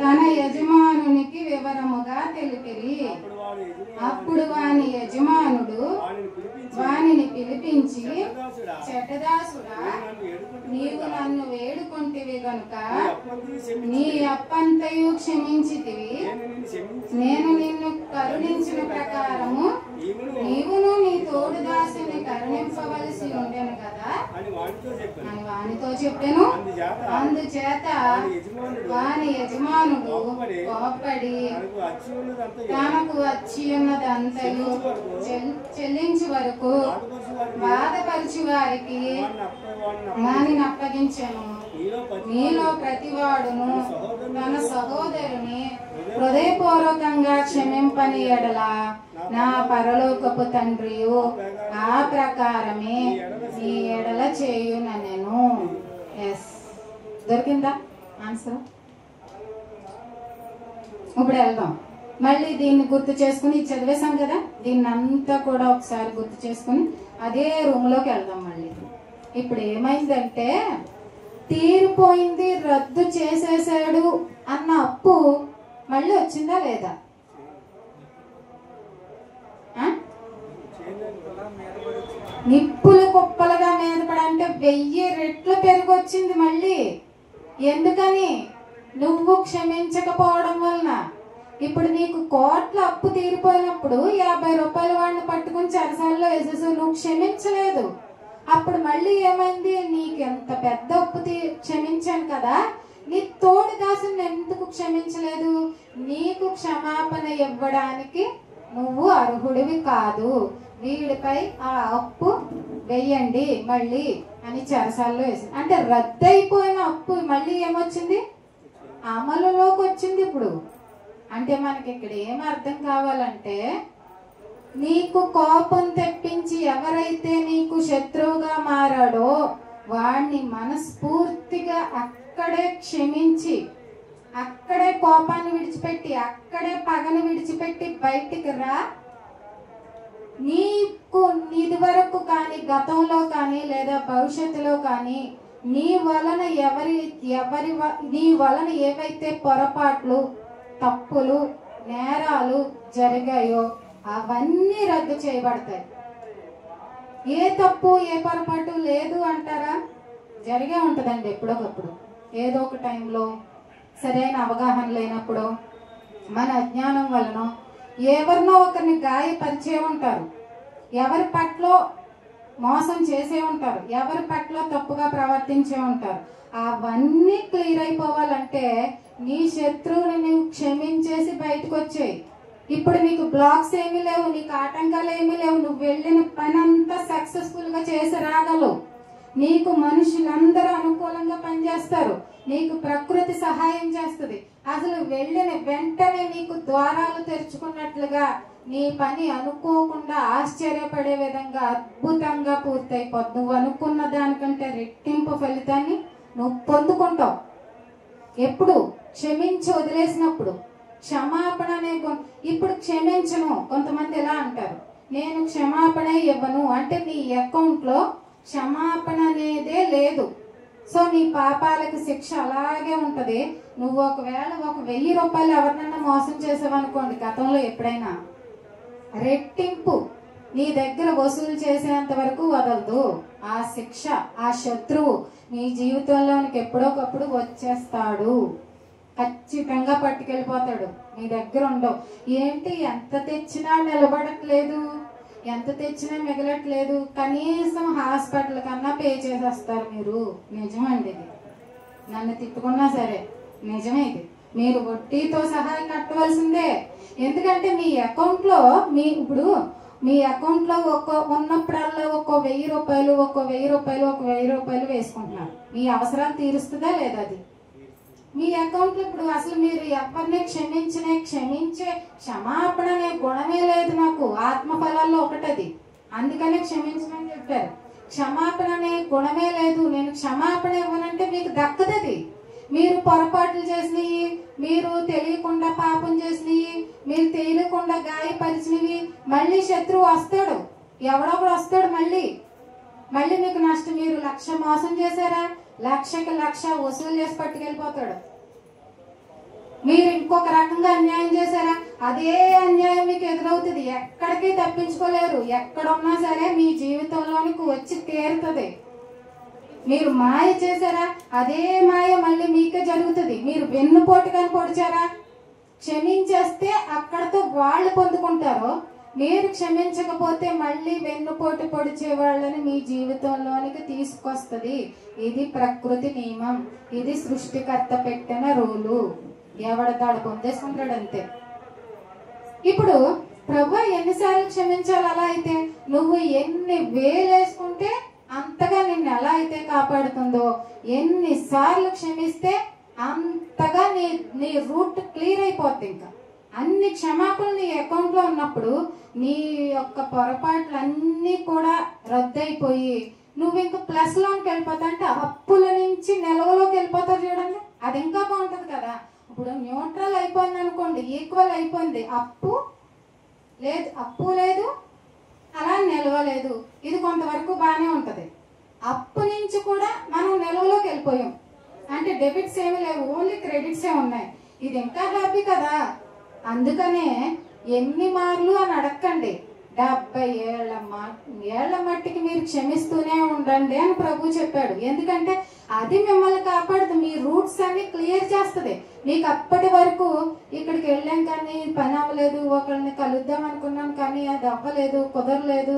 తన యజమానునికి వివరముగా తెలిపిరి. అప్పుడు వాని యజమానుడు వానిని పిలిపించి, చెడ్డదాసుడా, నీవు నన్ను వేడుకొంటివి గనుక నీ అప్పంతయు క్షమించితివి. నేను నిన్ను కరుణించిన ప్రకారము నీవును నీ తోడు దాసుని కరుణింపవలసి ఉండెను కదా అని వానితో చెప్పాను. అందుచేత వాని యజమానుడు కోపడి తనకు వచ్చి ఉన్నదంతయు చెల్లించు వరకు బాధపరిచి వారికి వానిని అప్పగించెను. నీలో ప్రతివాడును తన సహోదరుని హృదయపూర్వకంగా క్షమింపని ఎడల నా పరలోకపు తండ్రియు ఆ ప్రకారమే నీ ఎడల చేయుననెను. ఎస్, దొరికిందా ఆన్సర్? ఇప్పుడు వెళ్దాం. మళ్ళీ దీన్ని గుర్తు చేసుకుని చదివేశాం కదా, దీన్ని అంతా కూడా ఒకసారి గుర్తు చేసుకుని అదే రూమ్లోకి వెళ్దాం. మళ్ళీ ఇప్పుడు ఏమైందంటే, తీరిపోయింది, రద్దు చేసేసాడు అన్న అప్పు మళ్ళీ వచ్చిందా లేదా? నిప్పులు కుప్పలుగా మీద పడంటే 1000 రెట్లు పెరిగొచ్చింది మళ్ళీ. ఎందుకని? నువ్వు క్షమించకపోవడం వలన. ఇప్పుడు నీకు కోట్ల అప్పు తీరిపోయినప్పుడు 50 రూపాయల వాడిని పట్టుకుని చెరసాల్లో వేసేసి నువ్వు క్షమించలేదు. అప్పుడు మళ్ళీ ఏమైంది? నీకు ఎంత పెద్ద అప్పు క్షమించాను కదా, నీ తోడి దాసుని ఎందుకు క్షమించలేదు? నీకు క్షమాపణ ఇవ్వడానికి నువ్వు అర్హుడివి కాదు, వీడిపై ఆ అప్పు వెయ్యండి మళ్ళీ అని చెరసాల్లో వేసి. అంటే రద్దయిపోయిన అప్పు మళ్ళీ ఏమొచ్చింది? అమలులోకి వచ్చింది ఇప్పుడు. అంటే మనకి ఇక్కడ ఏం అర్థం కావాలంటే, నీకు కోపం తెప్పించి ఎవరైతే నీకు శత్రువుగా మారాడో వాడిని మనస్ఫూర్తిగా అక్కడే క్షమించి, అక్కడే కోపాన్ని విడిచిపెట్టి, అక్కడే పగని విడిచిపెట్టి బయటికి రా. నీకు ఇది వరకు కానీ, గతంలో కానీ, లేదా భవిష్యత్తులో కానీ నీ వలన నీ వలన ఏవైతే పొరపాట్లు, తప్పులు, నేరాలు జరిగాయో అవన్నీ రద్దు చేయబడతాయి. ఏ తప్పు ఏ పొరపాటు లేదు అంటారా? జరిగే ఉంటుందండి ఎప్పుడొకప్పుడు, ఏదో ఒక టైంలో సరైన అవగాహన లేనప్పుడు, మన అజ్ఞానం వలన ఎవరినో ఒకరిని గాయపరిచే ఉంటారు, ఎవరి పట్ల మోసం చేసే ఉంటారు, ఎవరి పట్ల తప్పుగా ప్రవర్తించే ఉంటారు. అవన్నీ క్లియర్ అయిపోవాలంటే నీ శత్రువుని నువ్వు క్షమించేసి బయటకు వచ్చేయి. ఇప్పుడు నీకు బ్లాక్స్ ఏమీ లేవు, నీకు ఆటంకాలు ఏమీ లేవు, నువ్వు వెళ్ళిన పని అంతా సక్సెస్ఫుల్ గా చేసి రాగలవు. నీకు మనుషులందరూ అనుకూలంగా పనిచేస్తారు, నీకు ప్రకృతి సహాయం చేస్తుంది. అసలు వెళ్ళిన వెంటనే నీకు ద్వారాలు తెరుచుకున్నట్లుగా నీ పని అనుకోకుండా ఆశ్చర్యపడే విధంగా అద్భుతంగా పూర్తయిపోద్ది. నువ్వు అనుకున్న దానికంటే రెట్టింపు ఫలితాన్ని నువ్వు పొందుకుంటావు. ఎప్పుడు? క్షమించి వదిలేసినప్పుడు. క్షమాపణ అనే ఇప్పుడు క్షమించను. కొంతమంది ఎలా అంటారు, నేను క్షమాపణ ఇవ్వను అంటే నీ అకౌంట్ లో క్షమాపణ అనేదే లేదు. సో నీ పాపాలకు శిక్ష అలాగే ఉంటది. నువ్వు ఒకవేళ 1000 రూపాయలు ఎవరినన్నా మోసం చేసావనుకోండి, గతంలో ఎప్పుడైనా రెట్టింపు నీ దగ్గర వసూలు చేసేంత వరకు వదలదు ఆ శిక్ష. ఆ శత్రువు నీ జీవితంలోనికి ఎప్పుడోకప్పుడు వచ్చేస్తాడు, ఖచ్చితంగా పట్టుకెళ్ళిపోతాడు. నీ దగ్గర ఉండవు. ఏంటి, ఎంత తెచ్చినా నిలబడట్లేదు, ఎంత తెచ్చినా మిగలట్లేదు, కనీసం హాస్పిటల్ కన్నా పే చేసేస్తారు మీరు. నిజమండి ఇది, నన్ను తిట్టుకున్నా సరే నిజమే ఇది. మీరు వడ్డీతో సహా కట్టవలసిందే. ఎందుకంటే మీ అకౌంట్ లో ఇప్పుడు మీ అకౌంట్ లో ఉన్నప్పుడల్లా 1000 రూపాయలు 1000 రూపాయలు 1000 రూపాయలు వేసుకుంటున్నారు. మీ అవసరాలు తీరుస్తుందా లేదా? అది మీ అకౌంట్ లో ఇప్పుడు అసలు మీరు ఎవరిని క్షమించే క్షమాపణ అనే గుణమే లేదు నాకు. ఆత్మఫలాల్లో ఒకటది, అందుకనే క్షమించమని చెప్పారు. క్షమాపణ అనే గుణమే లేదు. నేను క్షమాపణ ఇవ్వనంటే మీకు దక్కదది. మీరు పొరపాట్లు చేసినవి, మీరు తెలియకుండా పాపం చేసినవి, మీరు తెలియకుండా గాయపరిచినవి మళ్ళీ శత్రువు వస్తాడు, ఎవడొకడు వస్తాడు మళ్ళీ మీకు నష్టం. మీరు 1,00,000 మోసం చేశారా, 1,00,000కి 1,00,000 వసూలు చేసి పట్టుకెళ్ళిపోతాడు. మీరు ఇంకొక రకంగా అన్యాయం చేశారా, అదే అన్యాయం మీకు ఎదురవుతుంది. ఎక్కడికి తప్పించుకోలేరు. ఎక్కడున్నా సరే మీ జీవితంలోనికి వచ్చి తీరుతుంది. మీరు మాయ చేశారా, అదే మాయ మళ్ళీ మీకే జరుగుతుంది. మీరు వెన్నుపోటుగా పొడిచారా, క్షమించేస్తే అక్కడతో వాళ్ళు పొందుకుంటారు. మీరు క్షమించకపోతే మళ్ళీ వెన్నుపోటు పొడిచే వాళ్ళని మీ జీవితంలోనికి తీసుకొస్తుంది. ఇది ప్రకృతి నియమం, ఇది సృష్టికర్త పెట్టిన రూలు. ఎవడదాడు పొందేసుకుంటాడు అంతే. ఇప్పుడు ప్రభు ఎన్నిసార్లు క్షమించాలి? అలా అయితే నువ్వు ఎన్ని వేలేసుకుంటే అంతగా నిన్ను ఎలా అయితే కాపాడుతుందో, ఎన్నిసార్లు క్షమిస్తే అంతగా నీ రూట్ క్లియర్ అయిపోద్ది. ఇంకా అన్ని క్షమాపణలు నీ అకౌంట్ లో ఉన్నప్పుడు నీ యొక్క పొరపాట్లు అన్ని కూడా రద్దయిపోయి నువ్వు ఇంకా ప్లస్ లోకి వెళ్ళిపోతా. అంటే అప్పుల నుంచి నిల్వలోకి వెళ్ళిపోతావు. చూడండి, అది ఇంకా బాగుంటది కదా. ఇప్పుడు న్యూట్రల్ అయిపోయింది అనుకోండి, ఈక్వల్ అయిపోయింది. అప్పు లేదు అలా నిలవలేదు. ఇది కొంతవరకు బాగానే ఉంటది. అప్పు నుంచి కూడా మనం నిల్వలోకి వెళ్ళిపోయాం అంటే డెబిట్స్ ఏమి లేవు, ఓన్లీ క్రెడిట్సే ఉన్నాయి. ఇది ఇంకా హ్యాపీ కదా. అందుకనే ఎన్ని మార్లు అని అడగండి, 70 ఏళ్ల మట్టికి మీరు క్షమిస్తూనే ఉండండి అని ప్రభు చెప్పాడు. ఎందుకంటే అది మిమ్మల్ని కాపాడుతుంది, మీ రూట్స్ అన్ని క్లియర్ చేస్తుంది. మీకు అప్పటి వరకు ఇక్కడికి వెళ్ళాం కానీ పని అవ్వలేదు, ఒకళ్ళని కలుద్దాం అనుకున్నాం కానీ అది అవ్వలేదు, కుదరలేదు,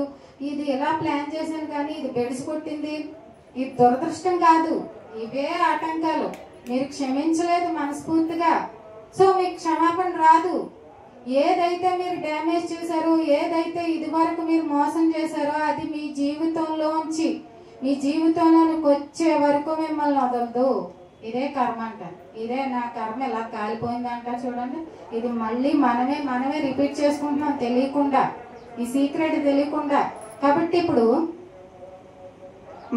ఇది ఇలా ప్లాన్ చేశాను కానీ ఇది బెడిసి కొట్టింది, ఇది దురదృష్టం కాదు, ఇవే ఆటంకాలు. మీరు క్షమించలేదు మనస్ఫూర్తిగా, సో మీకు క్షమాపణ రాదు. ఏదైతే మీరు డ్యామేజ్ చేశారో, ఏదైతే ఇది వరకు మీరు మోసం చేశారో అది మీ జీవితంలోంచి మీ జీవితంలోనికి వచ్చే వరకు మిమ్మల్ని వదలదు. ఇదే కర్మ అంటారు. ఇదే నా కర్మ ఇలా కాలిపోయింది అంటారు చూడండి. ఇది మళ్ళీ మనమే రిపీట్ చేసుకుంటున్నాం తెలియకుండా, ఈ సీక్రెట్ తెలియకుండా. కాబట్టి ఇప్పుడు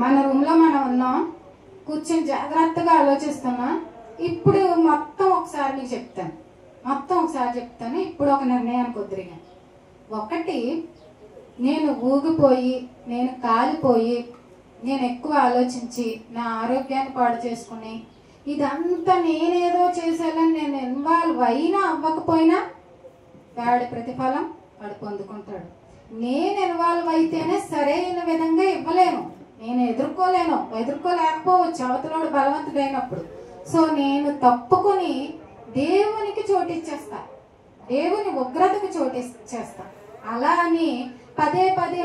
మన రూమ్ లో మనం ఉన్నాం, కూర్చొని జాగ్రత్తగా ఆలోచిస్తున్నా. ఇప్పుడు మొత్తం ఒకసారి మీకు చెప్తాను, ఇప్పుడు ఒక నిర్ణయానికి వదిలిగా. ఒకటి, నేను ఊగిపోయి, నేను కాలిపోయి, నేను ఎక్కువ ఆలోచించి నా ఆరోగ్యాన్ని పాడు చేసుకుని ఇదంతా నేనేదో చేసేయాలని నేను ఇన్వాల్వ్ అయినా అవ్వకపోయినా వాడి ప్రతిఫలం వాడు పొందుకుంటాడు. నేను ఇన్వాల్వ్ అయితేనే సరైన విధంగా ఇవ్వలేను, నేను ఎదుర్కోలేకపోవచ్చు అవతలోడు బలవంతుడైనప్పుడు. సో నేను తప్పుకొని దేవునికి చోటిచ్చేస్తా, దేవుని ఉగ్రతకు చోటిచ్చేస్తా. అలా అని పదే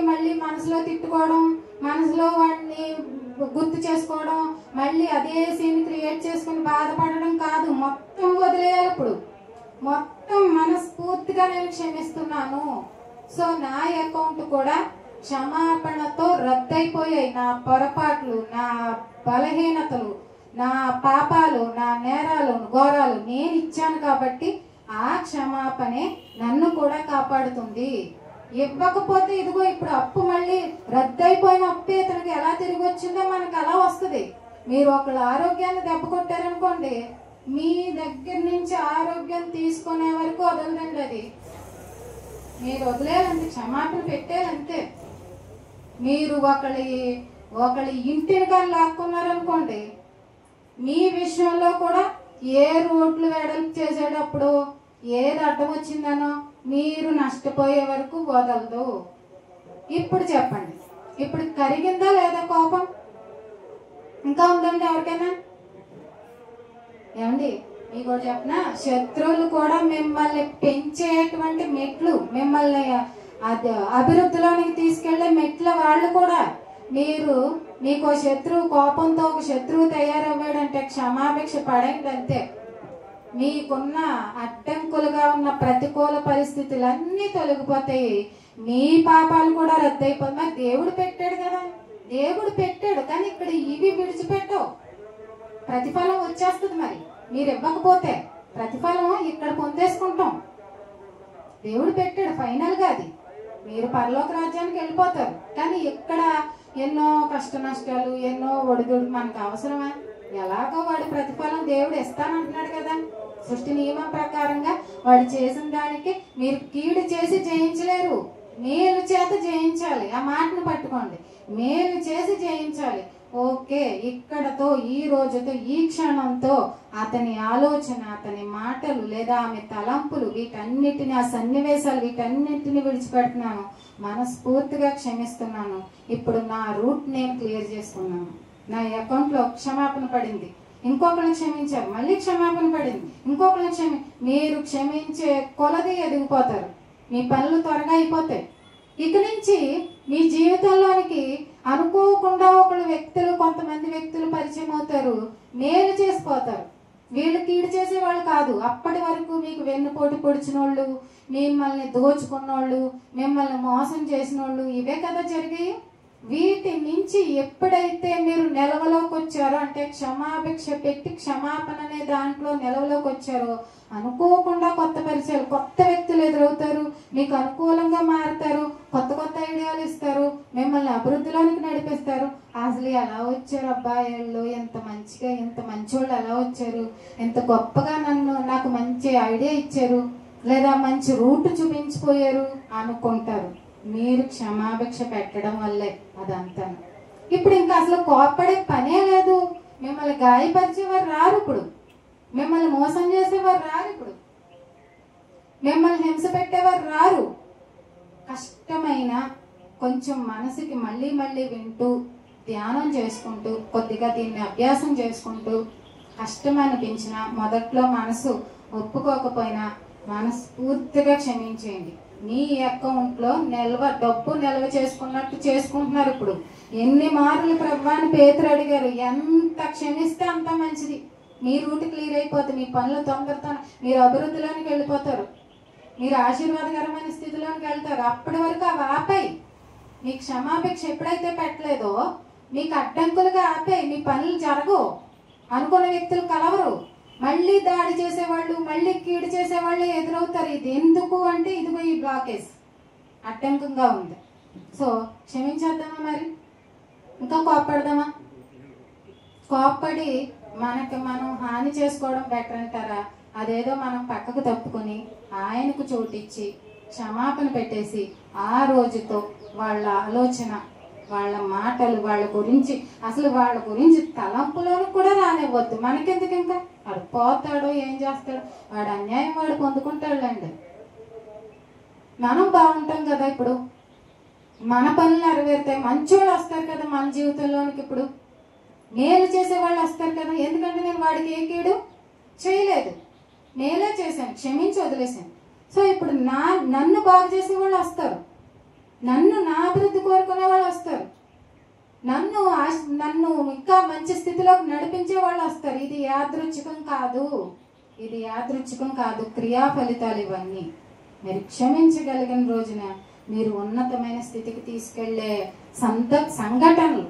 మళ్ళీ మనసులో తిట్టుకోవడం, మనసులో వాడిని గుర్తు చేసుకోవడం, మళ్ళీ అదే సీన్ క్రియేట్ చేసుకుని బాధపడడం కాదు. మొత్తం వదిలేయాలి. ఇప్పుడు మొత్తం మనస్ఫూర్తిగా నేను క్షమిస్తున్నాను. సో నా అకౌంట్ కూడా క్షమాపణతో రద్దయిపోయాయి. నా పొరపాట్లు, నా బలహీనతలు, నా పాపాలు, నా నేరాలు, ఘోరాలు నేను ఇచ్చాను కాబట్టి ఆ క్షమాపణే నన్ను కూడా కాపాడుతుంది. ఇవ్వకపోతే ఇదిగో ఇప్పుడు అప్పు మళ్ళీ రద్దయిపోయిన అప్పు ఇతనికి ఎలా తిరిగి వచ్చిందో మనకు అలా వస్తుంది. మీరు ఒకళ్ళ ఆరోగ్యాన్ని దెబ్బ కొట్టారనుకోండి, మీ దగ్గర నుంచి ఆరోగ్యం తీసుకునే వరకు వదలదండి. అది మీరు వదిలేయాలంటే, క్షమాపణ పెట్టేయాలంతే. మీరు ఒకళ్ళ ఇంటిని కానీ లాక్కున్నారనుకోండి, మీ విషయంలో కూడా ఏ రోడ్లు వెడల్పు చేసేటప్పుడు ఏది అడ్డం వచ్చిందనో మీరు నష్టపోయే వరకు వదలదు. ఇప్పుడు చెప్పండి, ఇప్పుడు కరిగిందా లేదా కోపం? ఇంకా ఉందండి ఎవరికైనా? ఏమండి మీకు కూడా చెప్పనా, శత్రువులు కూడా మిమ్మల్ని పెంచేటువంటి మెట్లు, మిమ్మల్ని అభివృద్ధిలోనికి తీసుకెళ్లే మెట్ల వాళ్ళు కూడా. మీకు శత్రువు కోపంతో ఒక శత్రువు తయారవ్వాడంటే క్షమాభిక్ష పడండి అంతే. మీకున్న అడ్డంకులుగా ఉన్న ప్రతికూల పరిస్థితులన్నీ తొలగిపోతాయి, మీ పాపాలు కూడా రద్దయిపోతాయి. మరి దేవుడు పెట్టాడు కదా, దేవుడు పెట్టాడు కానీ ఇక్కడ ఇవి విడిచిపెట్టవు, ప్రతిఫలం వచ్చేస్తుంది. మరి మీరు ఇవ్వకపోతే ప్రతిఫలం ఇక్కడ పొందేసుకుంటాం. దేవుడు పెట్టాడు ఫైనల్ గా, అది మీరు పరలోక రాజ్యానికి వెళ్ళిపోతారు. కానీ ఇక్కడ ఎన్నో కష్ట నష్టాలు, ఎన్నో ఒడిదుడు మనకు అవసరమా? ఎలాగో వాడి ప్రతిఫలం దేవుడు ఇస్తానంటున్నాడు కదా. సృష్టి నియమం ప్రకారంగా వాడు చేసిన దానికి మీరు కీడు చేసి జయించలేరు, మేలు చేత జయించాలి. ఆ మాటను పట్టుకోండి, మేలు చేసి జయించాలి. ఓకే, ఇక్కడతో, ఈ రోజుతో, ఈ క్షణంతో అతని ఆలోచన, అతని మాటలు లేదా ఆమె తలంపులు, వీటన్నిటిని, ఆ సన్నివేశాలు, వీటన్నిటిని విడిచిపెడుతున్నాను. మనస్ఫూర్తిగా క్షమిస్తున్నాను. ఇప్పుడు నా రూట్ నేను క్లియర్ చేసుకున్నాను. నా అకౌంట్ లో క్షమాపణ పడింది, ఇంకొకరిని క్షమించారు, మళ్ళీ క్షమాపణ పడింది, ఇంకొకరిని మీరు క్షమించే కొలది ఎదిగిపోతారు, మీ పనులు త్వరగా అయిపోతాయి. ఇక నుంచి మీ జీవితంలోనికి అనుకోకుండా కొంతమంది వ్యక్తులు పరిచయం అవుతారు, మేలు చేసిపోతారు. వీళ్ళు కీడు చేసేవాళ్ళు కాదు. అప్పటి వరకు మీకు వెన్నుపోటు పొడిచిన వాళ్ళు, మిమ్మల్ని దోచుకున్నోళ్ళు, మిమ్మల్ని మోసం చేసిన వాళ్ళు, ఇవే కదా జరిగాయి. వీటి నుంచి ఎప్పుడైతే మీరు నిలవలోకి వచ్చారో, అంటే క్షమాభిక్ష పెట్టి క్షమాపణ అనే దాంట్లో నిలవలోకి వచ్చారో, అనుకోకుండా కొత్త పరిచయాలు, కొత్త వ్యక్తులు ఎదురవుతారు, మీకు అనుకూలంగా మారుతారు, కొత్త కొత్త ఐడియాలు ఇస్తారు, మిమ్మల్ని అభివృద్ధిలోనికి నడిపిస్తారు. అసలు ఎలా వచ్చారు అబ్బాయిలు, ఎంత మంచిగా, ఎంత మంచోళ్ళు ఎలా వచ్చారు, ఎంత గొప్పగా నాకు మంచి ఐడియా ఇచ్చారు, లేదా మంచి రూట్ చూపించిపోయారు అనుకుంటారు. మీరు క్షమాభిక్ష పెట్టడం వల్లే అదంతా. ఇప్పుడు ఇంకా అసలు కోప్పడే పనే లేదు. మిమ్మల్ని గాయపరిచేవారు రారు ఇప్పుడు, మిమ్మల్ని మోసం చేసేవారు రారు ఇప్పుడు, మిమ్మల్ని హింస పెట్టేవారు రారు. కష్టమైన కొంచెం మనసుకి మళ్ళీ మళ్ళీ వింటూ, ధ్యానం చేసుకుంటూ, కొద్దిగా దీన్ని అభ్యాసం చేసుకుంటూ, కష్టం అనిపించిన మొదట్లో మనసు ఒప్పుకోకపోయినా మనస్ఫూర్తిగా క్షమించేయండి. మీ అకౌంట్లో డబ్బు నిల్వ చేసుకున్నట్టు చేసుకుంటున్నారు. ఇప్పుడు ఎన్ని మార్లు ప్రభువాని పేతురు అడిగారు, ఎంత క్షమిస్తే అంత మంచిది, మీ రూట్ క్లియర్ అయిపోతుంది, మీ పనులు తొందరతో మీరు అభివృద్ధిలోనికి వెళ్ళిపోతారు, మీరు ఆశీర్వాదకరమైన స్థితిలోనికి వెళ్తారు. అప్పటి వరకు అవి ఆపాయి. మీ క్షమాభిక్ష ఎప్పుడైతే పెట్టలేదో మీకు అడ్డంకులుగా ఆపాయి, మీ పనులు జరగవు, అనుకున్న వ్యక్తులు కలవరు, మళ్ళీ దాడి చేసేవాళ్ళు, మళ్ళీ కీడు చేసేవాళ్ళు ఎదురవుతారు. ఇది ఎందుకు అంటే ఇదిగో ఈ బ్లాకేజ్ అడ్డంకంగా ఉంది. సో క్షమించేద్దామా, మరి ఇంకా కోప్పడదామా? కోప్పడి మనం హాని చేసుకోవడం బెటర్ అంటారా? అదేదో మనం పక్కకు తప్పుకొని ఆయనకు చోటిచ్చి క్షమాపణ పెట్టేసి ఆ రోజుతో వాళ్ళ ఆలోచన, వాళ్ళ మాటలు, వాళ్ళ గురించి తలంపులోని కూడా రానివ్వద్దు. మనకెందుకు, ఇంకా వాడు పోతాడో ఏం చేస్తాడో, వాడు అన్యాయం వాడు పొందుకుంటాడులేండి. మనం బాగుంటాం కదా, ఇప్పుడు మన పనులు నెరవేరుతాయి, మంచోళ్ళు వస్తారు కదా మన జీవితంలోనికి, ఇప్పుడు మేలు చేసే వాళ్ళు వస్తారు కదా. ఎందుకంటే నేను వాడికి ఏ కీడు చేయలేదు, మేలే చేశాను, క్షమించి వదిలేశాను. సో ఇప్పుడు నన్ను బాగు చేసే వాళ్ళు వస్తారు, నన్ను నా అభివృద్ధి కోరుకునే వాళ్ళు వస్తారు, నన్ను ఇంకా మంచి స్థితిలోకి నడిపించే వాళ్ళు వస్తారు. ఇది యాదృచ్ఛికం కాదు, క్రియా ఫలితాలు ఇవన్నీ. మీరు క్షమించగలిగిన రోజున మీరు ఉన్నతమైన స్థితికి తీసుకెళ్లే సంఘటనలు,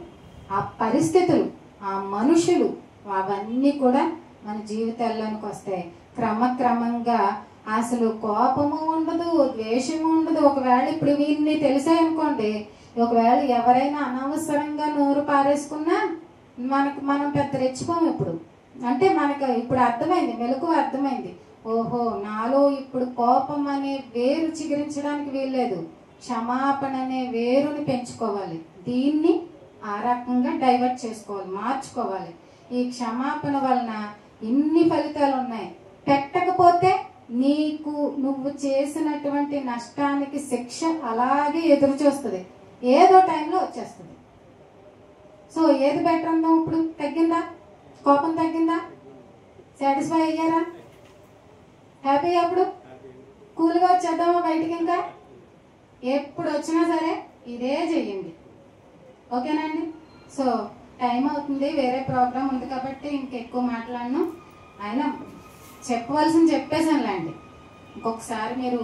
ఆ పరిస్థితులు, ఆ మనుషులు, అవన్నీ కూడా మన జీవితాల్లోనికి వస్తాయి. క్రమక్రమంగా అసలు కోపము ఉండదు, ద్వేషము ఉండదు. ఒకవేళ ఇప్పుడు వీరిని తెలిసాయనుకోండి, ఒకవేళ ఎవరైనా అనవసరంగా నోరు పారేసుకున్నా మనం పెద్ద రెచ్చిపోము. ఇప్పుడు అంటే మనకు ఇప్పుడు అర్థమైంది, మెలకువ అర్థమైంది. ఓహో, నాలో ఇప్పుడు కోపం అనే వేరు చిగురించడానికి వీల్లేదు, క్షమాపణ అనే వేరుని పెంచుకోవాలి, దీన్ని ఆ రకంగా డైవర్ట్ చేసుకోవాలి, మార్చుకోవాలి. ఈ క్షమాపణ వలన ఇన్ని ఫలితాలు ఉన్నాయి. పెట్టకపోతే నువ్వు చేసినటువంటి నష్టానికి శిక్ష అలాగే ఎదురు చూస్తుంది, ఏదో టైంలో వచ్చేస్తుంది. సో ఏది బెటర్ అందాం? ఇప్పుడు తగ్గిందా? కోపం తగ్గిందా? సాటిస్ఫై అయ్యారా? హ్యాపీ? అప్పుడు కూల్గా వచ్చేద్దామా బయటికి? ఇంకా ఎప్పుడు వచ్చినా సరే ఇదే చెయ్యండి, ఓకేనండి? సో టైం అవుతుంది, వేరే ప్రోగ్రామ్ ఉంది కాబట్టి ఇంకెక్కువ మాట్లాడను. అయినా చెప్పవలసింది చెప్పేసానులేండి. ఇంకొకసారి మీరు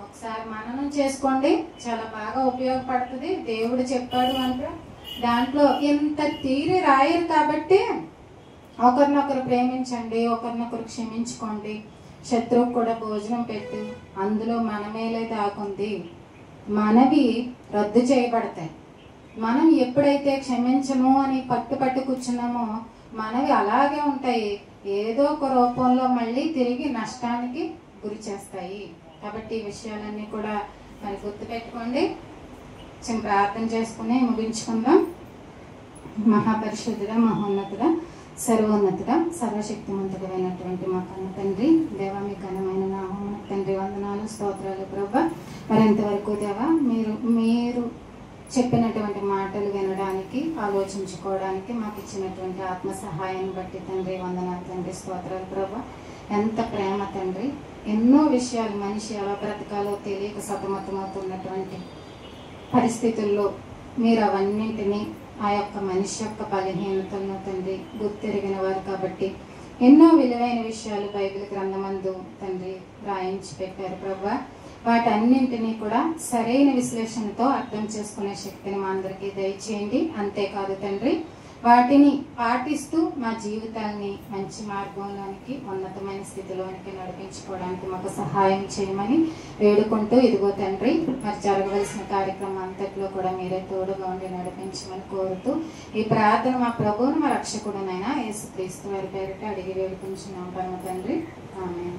ఒకసారి మననం చేసుకోండి, చాలా బాగా ఉపయోగపడుతుంది. దేవుడు చెప్పాడు అంటే దాంట్లో ఇంత తీరి రాయరు కాబట్టి ఒకరినొకరు ప్రేమించండి, ఒకరినొకరు క్షమించుకోండి, శత్రువుకు కూడా భోజనం పెట్టి, అందులో మనమేలే దాకుంది, మనవి రద్దు చేయబడతాయి. మనం ఎప్పుడైతే క్షమించము అని పట్టు కూర్చున్నామో మనవి అలాగే ఉంటాయి, ఏదో ఒక రూపంలో మళ్ళీ తిరిగి నష్టానికి గురి చేస్తాయి. కాబట్టి ఈ విషయాలన్నీ కూడా మరి గుర్తుపెట్టుకోండి. చిన్న ప్రార్థన చేసుకుని ముగించుకుందాం. మహాపరిశుద్ధుడ, మహోన్నతుడ, సర్వోన్నతుడ, సర్వశక్తిమంతుడైనటువంటి మా కన్న తండ్రి, దేవా మీ ఘనమైన నామమున తండ్రి వందనాలు, స్తోత్రాలు ప్రభా. మరి ఇంతవరకు దేవా మీరు చెప్పినటువంటి మాటలు వినడానికి, ఆలోచించుకోవడానికి మాకు ఇచ్చినటువంటి ఆత్మ సహాయాన్ని బట్టి తండ్రి వందనాలు తండ్రి, స్తోత్రాలు ప్రభా. ఎంత ప్రేమ తండ్రి. ఎన్నో విషయాలు మనిషి ఎలా బ్రతకాలో తెలియక సతమతమవుతున్నటువంటి పరిస్థితుల్లో మీరు అవన్నింటినీ, ఆ యొక్క మనిషి యొక్క బలహీనతలను తండ్రి గుర్తెరిగిన వారు కాబట్టి ఎన్నో విలువైన విషయాలు బైబిల్ గ్రంథమందు తండ్రి రాయించి పెట్టారు ప్రభా. వాటన్నింటినీ కూడా సరైన విశ్లేషణతో అర్థం చేసుకునే శక్తిని మా అందరికీ దయచేయండి. అంతేకాదు తండ్రి, వాటిని పాటిస్తూ మా జీవితాన్ని మంచి మార్గంలోనికి, ఉన్నతమైన స్థితిలోనికి నడిపించుకోవడానికి మాకు సహాయం చేయమని వేడుకుంటూ, ఇదిగో తండ్రి మరి జరగవలసిన కార్యక్రమం అంతట్లో కూడా మీరే తోడుగా ఉండి నడిపించమని కోరుతూ, ఈ ప్రార్థన మా ప్రభువును మా రక్షకుడునైనా యేసుక్రీస్తు వారి పేరిట అడిగి వేడుకుంటున్నాం పరమ తండ్రి. ఆమేన్.